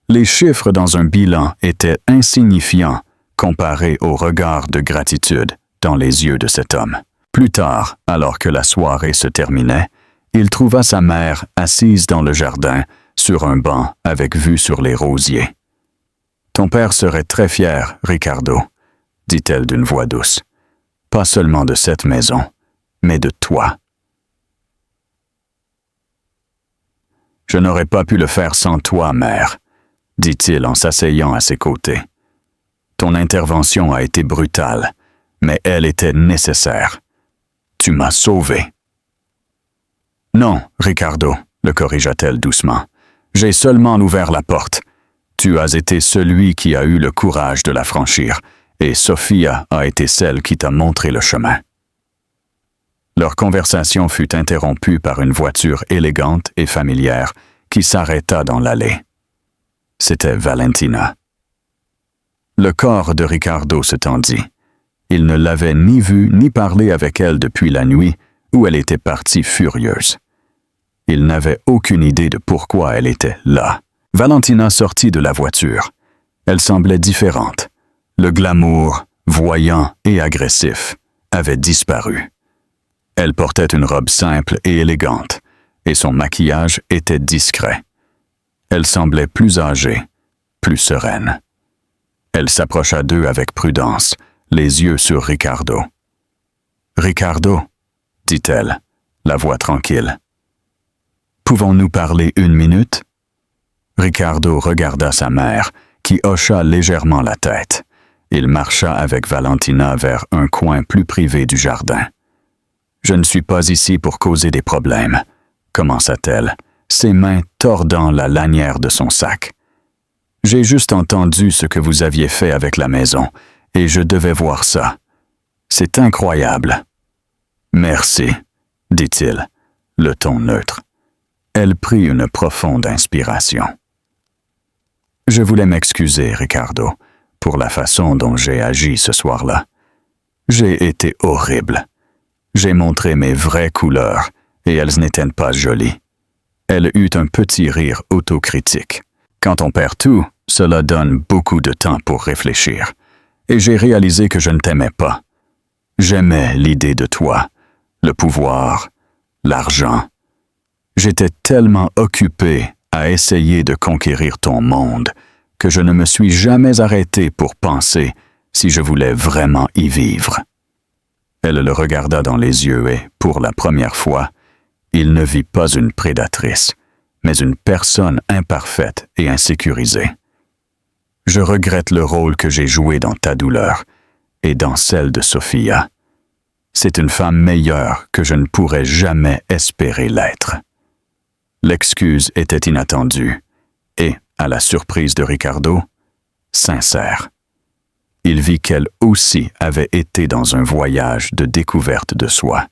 Les chiffres dans un bilan étaient insignifiants comparés au regard de gratitude dans les yeux de cet homme. Plus tard, alors que la soirée se terminait, il trouva sa mère assise dans le jardin, sur un banc avec vue sur les rosiers. « Ton père serait très fier, Ricardo, » dit-elle d'une voix douce. « Pas seulement de cette maison, mais de toi. » « Je n'aurais pas pu le faire sans toi, mère, » dit-il en s'asseyant à ses côtés. « Ton intervention a été brutale, mais elle était nécessaire. Tu m'as sauvé. »« Non, Ricardo, » le corrigea-t-elle doucement. « J'ai seulement ouvert la porte. Tu as été celui qui a eu le courage de la franchir, et Sophia a été celle qui t'a montré le chemin. » Leur conversation fut interrompue par une voiture élégante et familière qui s'arrêta dans l'allée. C'était Valentina. Le corps de Ricardo se tendit. Il ne l'avait ni vue ni parlé avec elle depuis la nuit où elle était partie furieuse. Il n'avait aucune idée de pourquoi elle était là. Valentina sortit de la voiture. Elle semblait différente. Le glamour, voyant et agressif, avait disparu. Elle portait une robe simple et élégante, et son maquillage était discret. Elle semblait plus âgée, plus sereine. Elle s'approcha d'eux avec prudence, les yeux sur Ricardo. « Ricardo, » dit-elle, la voix tranquille. « Pouvons-nous parler 1 minute? » Ricardo regarda sa mère, qui hocha légèrement la tête. Il marcha avec Valentina vers un coin plus privé du jardin. « Je ne suis pas ici pour causer des problèmes, » commença-t-elle, ses mains tordant la lanière de son sac. « J'ai juste entendu ce que vous aviez fait avec la maison, et je devais voir ça. C'est incroyable. » « Merci, » dit-il, le ton neutre. Elle prit une profonde inspiration. « Je voulais m'excuser, Ricardo, pour la façon dont j'ai agi ce soir-là. J'ai été horrible. J'ai montré mes vraies couleurs, et elles n'étaient pas jolies. » Elle eut un petit rire autocritique. « Quand on perd tout, cela donne beaucoup de temps pour réfléchir. Et j'ai réalisé que je ne t'aimais pas. J'aimais l'idée de toi, le pouvoir, l'argent. J'étais tellement occupé à essayer de conquérir ton monde que je ne me suis jamais arrêté pour penser si je voulais vraiment y vivre. » Elle le regarda dans les yeux et, pour la première fois, il ne vit pas une prédatrice, mais une personne imparfaite et insécurisée. « Je regrette le rôle que j'ai joué dans ta douleur et dans celle de Sophia. C'est une femme meilleure que je ne pourrais jamais espérer l'être. » L'excuse était inattendue et, à la surprise de Ricardo, sincère. Il vit qu'elle aussi avait été dans un voyage de découverte de soi.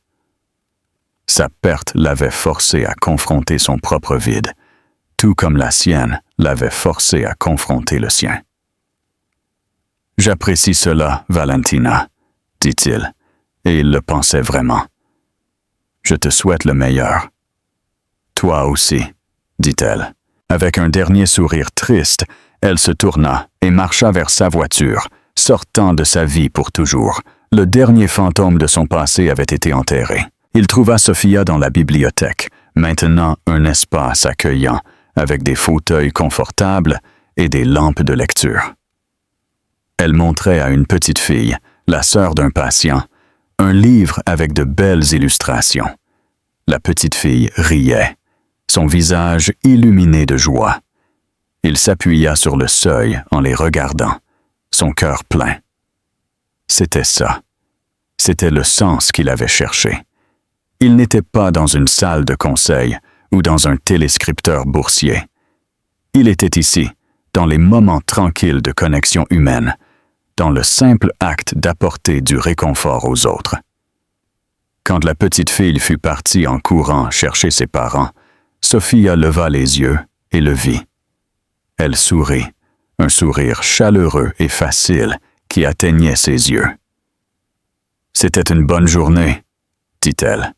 Sa perte l'avait forcé à confronter son propre vide, tout comme la sienne l'avait forcé à confronter le sien. « J'apprécie cela, Valentina, » dit-il, et il le pensait vraiment. « Je te souhaite le meilleur. »« Toi aussi, » dit-elle. Avec un dernier sourire triste, elle se tourna et marcha vers sa voiture, sortant de sa vie pour toujours. Le dernier fantôme de son passé avait été enterré. Il trouva Sophia dans la bibliothèque, maintenant un espace accueillant, avec des fauteuils confortables et des lampes de lecture. Elle montrait à une petite fille, la sœur d'un patient, un livre avec de belles illustrations. La petite fille riait, son visage illuminé de joie. Il s'appuya sur le seuil en les regardant, son cœur plein. C'était ça. C'était le sens qu'il avait cherché. Il n'était pas dans une salle de conseil ou dans un téléscripteur boursier. Il était ici, dans les moments tranquilles de connexion humaine, dans le simple acte d'apporter du réconfort aux autres. Quand la petite fille fut partie en courant chercher ses parents, Sophia leva les yeux et le vit. Elle sourit, un sourire chaleureux et facile qui atteignait ses yeux. « C'était une bonne journée, » dit-elle.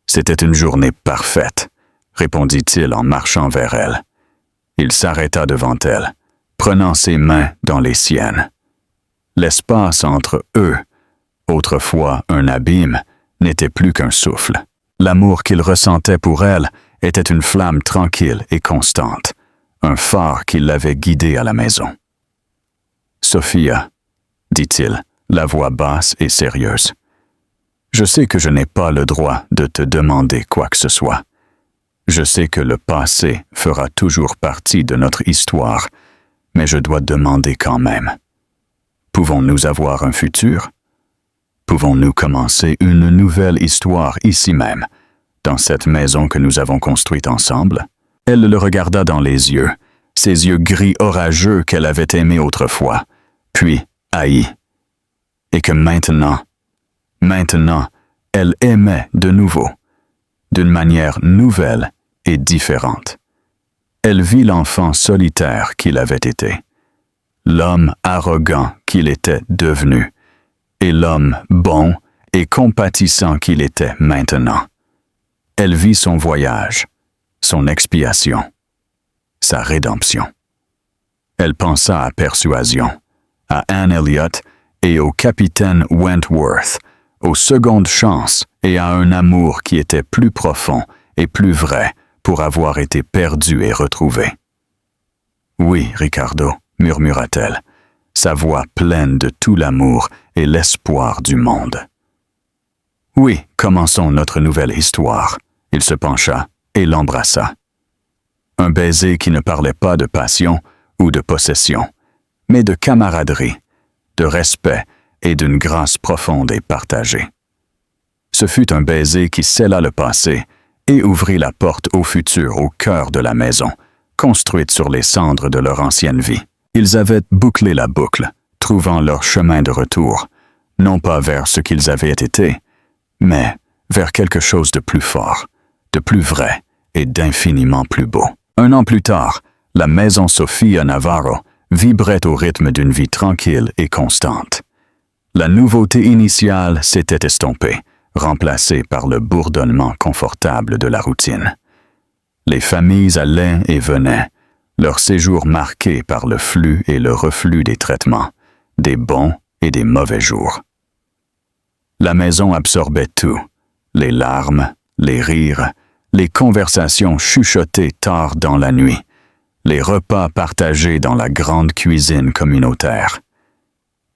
« C'était une journée parfaite, » répondit-il en marchant vers elle. Il s'arrêta devant elle, prenant ses mains dans les siennes. L'espace entre eux, autrefois un abîme, n'était plus qu'un souffle. L'amour qu'il ressentait pour elle était une flamme tranquille et constante, un phare qui l'avait guidé à la maison. « Sophia, » dit-il, la voix basse et sérieuse, « je sais que je n'ai pas le droit de te demander quoi que ce soit. Je sais que le passé fera toujours partie de notre histoire, mais je dois demander quand même. Pouvons-nous avoir un futur? Pouvons-nous commencer une nouvelle histoire ici même, dans cette maison que nous avons construite ensemble? » Elle le regarda dans les yeux, ces yeux gris orageux qu'elle avait aimés autrefois, puis haïs. Et que maintenant, elle aimait de nouveau, d'une manière nouvelle et différente. Elle vit l'enfant solitaire qu'il avait été, l'homme arrogant qu'il était devenu, et l'homme bon et compatissant qu'il était maintenant. Elle vit son voyage, son expiation, sa rédemption. Elle pensa à Persuasion, à Anne Elliot et au capitaine Wentworth, aux secondes chances et à un amour qui était plus profond et plus vrai pour avoir été perdu et retrouvé. « Oui, Ricardo, » murmura-t-elle, sa voix pleine de tout l'amour et l'espoir du monde. « Oui, commençons notre nouvelle histoire. » Il se pencha et l'embrassa. Un baiser qui ne parlait pas de passion ou de possession, mais de camaraderie, de respect et d'une grâce profonde et partagée. Ce fut un baiser qui scella le passé et ouvrit la porte au futur au cœur de la maison, construite sur les cendres de leur ancienne vie. Ils avaient bouclé la boucle, trouvant leur chemin de retour, non pas vers ce qu'ils avaient été, mais vers quelque chose de plus fort, de plus vrai et d'infiniment plus beau. 1 an plus tard, la maison Sofia Navarro vibrait au rythme d'une vie tranquille et constante. La nouveauté initiale s'était estompée, remplacée par le bourdonnement confortable de la routine. Les familles allaient et venaient, leur séjour marqué par le flux et le reflux des traitements, des bons et des mauvais jours. La maison absorbait tout, les larmes, les rires, les conversations chuchotées tard dans la nuit, les repas partagés dans la grande cuisine communautaire.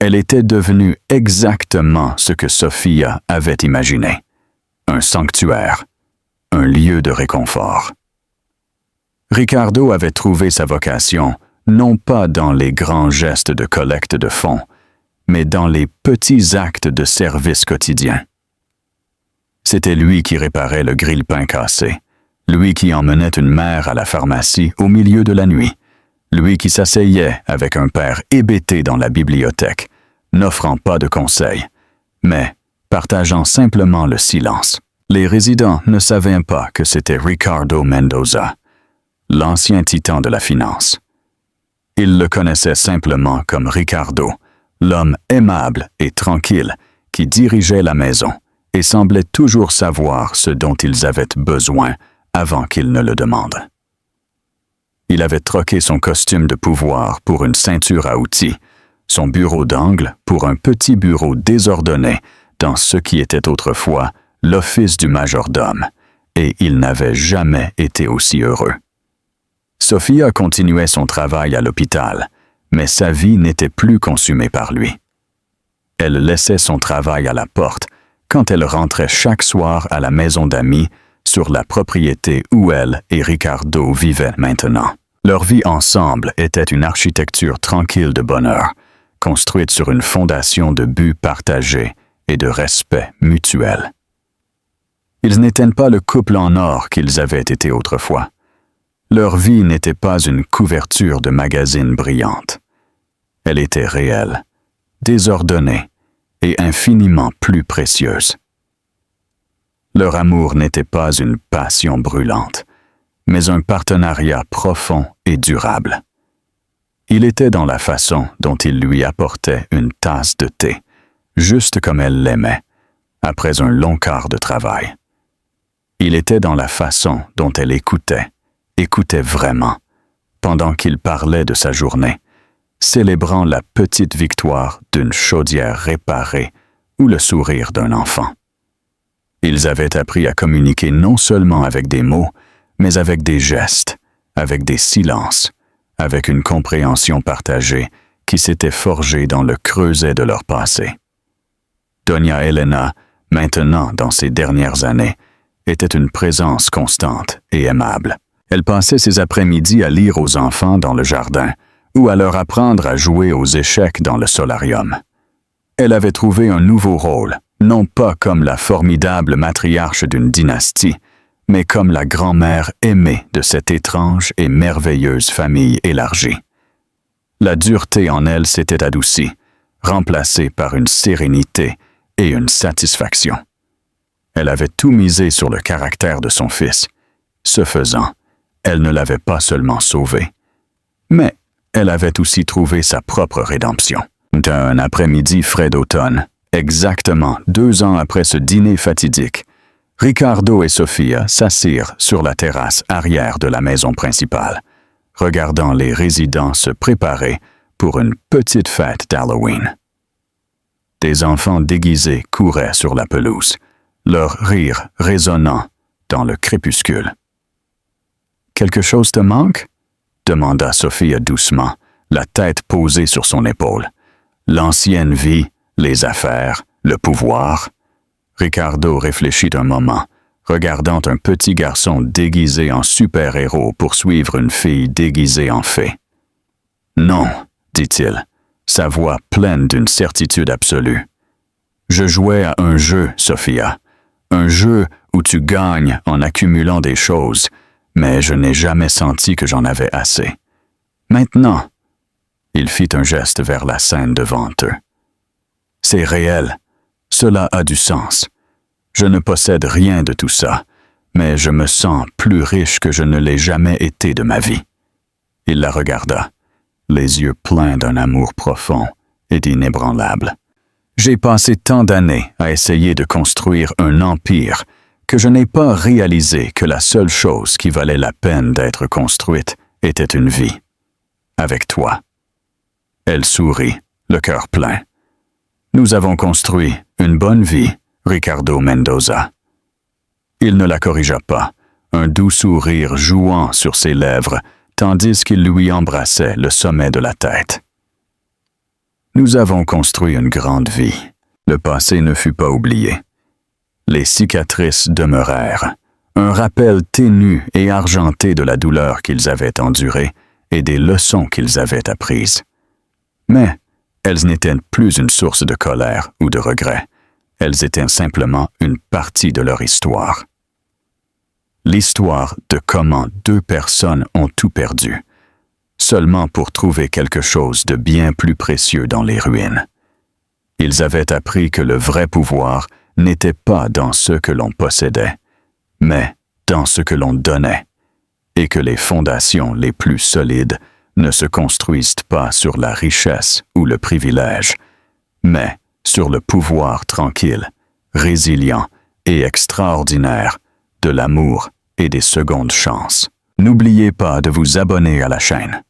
Elle était devenue exactement ce que Sofia avait imaginé, un sanctuaire, un lieu de réconfort. Ricardo avait trouvé sa vocation non pas dans les grands gestes de collecte de fonds, mais dans les petits actes de service quotidien. C'était lui qui réparait le grille-pain cassé, lui qui emmenait une mère à la pharmacie au milieu de la nuit, lui qui s'asseyait avec un père hébété dans la bibliothèque, n'offrant pas de conseils, mais partageant simplement le silence. Les résidents ne savaient pas que c'était Ricardo Mendoza, l'ancien titan de la finance. Ils le connaissaient simplement comme Ricardo, l'homme aimable et tranquille qui dirigeait la maison et semblait toujours savoir ce dont ils avaient besoin avant qu'ils ne le demandent. Il avait troqué son costume de pouvoir pour une ceinture à outils, son bureau d'angle pour un petit bureau désordonné dans ce qui était autrefois l'office du majordome, et il n'avait jamais été aussi heureux. Sofia continuait son travail à l'hôpital, mais sa vie n'était plus consumée par lui. Elle laissait son travail à la porte quand elle rentrait chaque soir à la maison d'amis sur la propriété où elle et Ricardo vivaient maintenant. Leur vie ensemble était une architecture tranquille de bonheur, construite sur une fondation de buts partagés et de respect mutuel. Ils n'étaient pas le couple en or qu'ils avaient été autrefois. Leur vie n'était pas une couverture de magazine brillante. Elle était réelle, désordonnée et infiniment plus précieuse. Leur amour n'était pas une passion brûlante, mais un partenariat profond et durable. Il était dans la façon dont il lui apportait une tasse de thé, juste comme elle l'aimait, après un long quart de travail. Il était dans la façon dont elle écoutait vraiment, pendant qu'il parlait de sa journée, célébrant la petite victoire d'une chaudière réparée ou le sourire d'un enfant. Ils avaient appris à communiquer non seulement avec des mots, mais avec des gestes, avec des silences, avec une compréhension partagée qui s'était forgée dans le creuset de leur passé. Doña Elena, maintenant dans ses dernières années, était une présence constante et aimable. Elle passait ses après-midi à lire aux enfants dans le jardin ou à leur apprendre à jouer aux échecs dans le solarium. Elle avait trouvé un nouveau rôle, non pas comme la formidable matriarche d'une dynastie, mais comme la grand-mère aimée de cette étrange et merveilleuse famille élargie. La dureté en elle s'était adoucie, remplacée par une sérénité et une satisfaction. Elle avait tout misé sur le caractère de son fils. Ce faisant, elle ne l'avait pas seulement sauvé, mais elle avait aussi trouvé sa propre rédemption. Un après-midi frais d'automne, exactement 2 ans après ce dîner fatidique, Ricardo et Sofia s'assirent sur la terrasse arrière de la maison principale, regardant les résidents se préparer pour une petite fête d'Halloween. Des enfants déguisés couraient sur la pelouse, leur rire résonnant dans le crépuscule. « Quelque chose te manque ?» demanda Sofia doucement, la tête posée sur son épaule. L'ancienne vie, les affaires, le pouvoir. Ricardo réfléchit un moment, regardant un petit garçon déguisé en super-héros poursuivre une fille déguisée en fée. « Non, dit-il, sa voix pleine d'une certitude absolue. Je jouais à un jeu, Sofia, un jeu où tu gagnes en accumulant des choses, mais je n'ai jamais senti que j'en avais assez. Maintenant, il fit un geste vers la scène devant eux. C'est réel, cela a du sens. Je ne possède rien de tout ça, mais je me sens plus riche que je ne l'ai jamais été de ma vie. Il la regarda, les yeux pleins d'un amour profond et d'inébranlable. J'ai passé tant d'années à essayer de construire un empire que je n'ai pas réalisé que la seule chose qui valait la peine d'être construite était une vie. Avec toi. Elle sourit, le cœur plein. Nous avons construit une bonne vie, Ricardo Mendoza. Il ne la corrigea pas, un doux sourire jouant sur ses lèvres, tandis qu'il lui embrassait le sommet de la tête. Nous avons construit une grande vie. Le passé ne fut pas oublié. Les cicatrices demeurèrent, un rappel ténu et argenté de la douleur qu'ils avaient endurée et des leçons qu'ils avaient apprises. Mais elles n'étaient plus une source de colère ou de regret. Elles étaient simplement une partie de leur histoire. L'histoire de comment deux personnes ont tout perdu, seulement pour trouver quelque chose de bien plus précieux dans les ruines. Ils avaient appris que le vrai pouvoir n'était pas dans ce que l'on possédait, mais dans ce que l'on donnait, et que les fondations les plus solides ne se construisent pas sur la richesse ou le privilège, mais sur le pouvoir tranquille, résilient et extraordinaire de l'amour et des secondes chances. N'oubliez pas de vous abonner à la chaîne.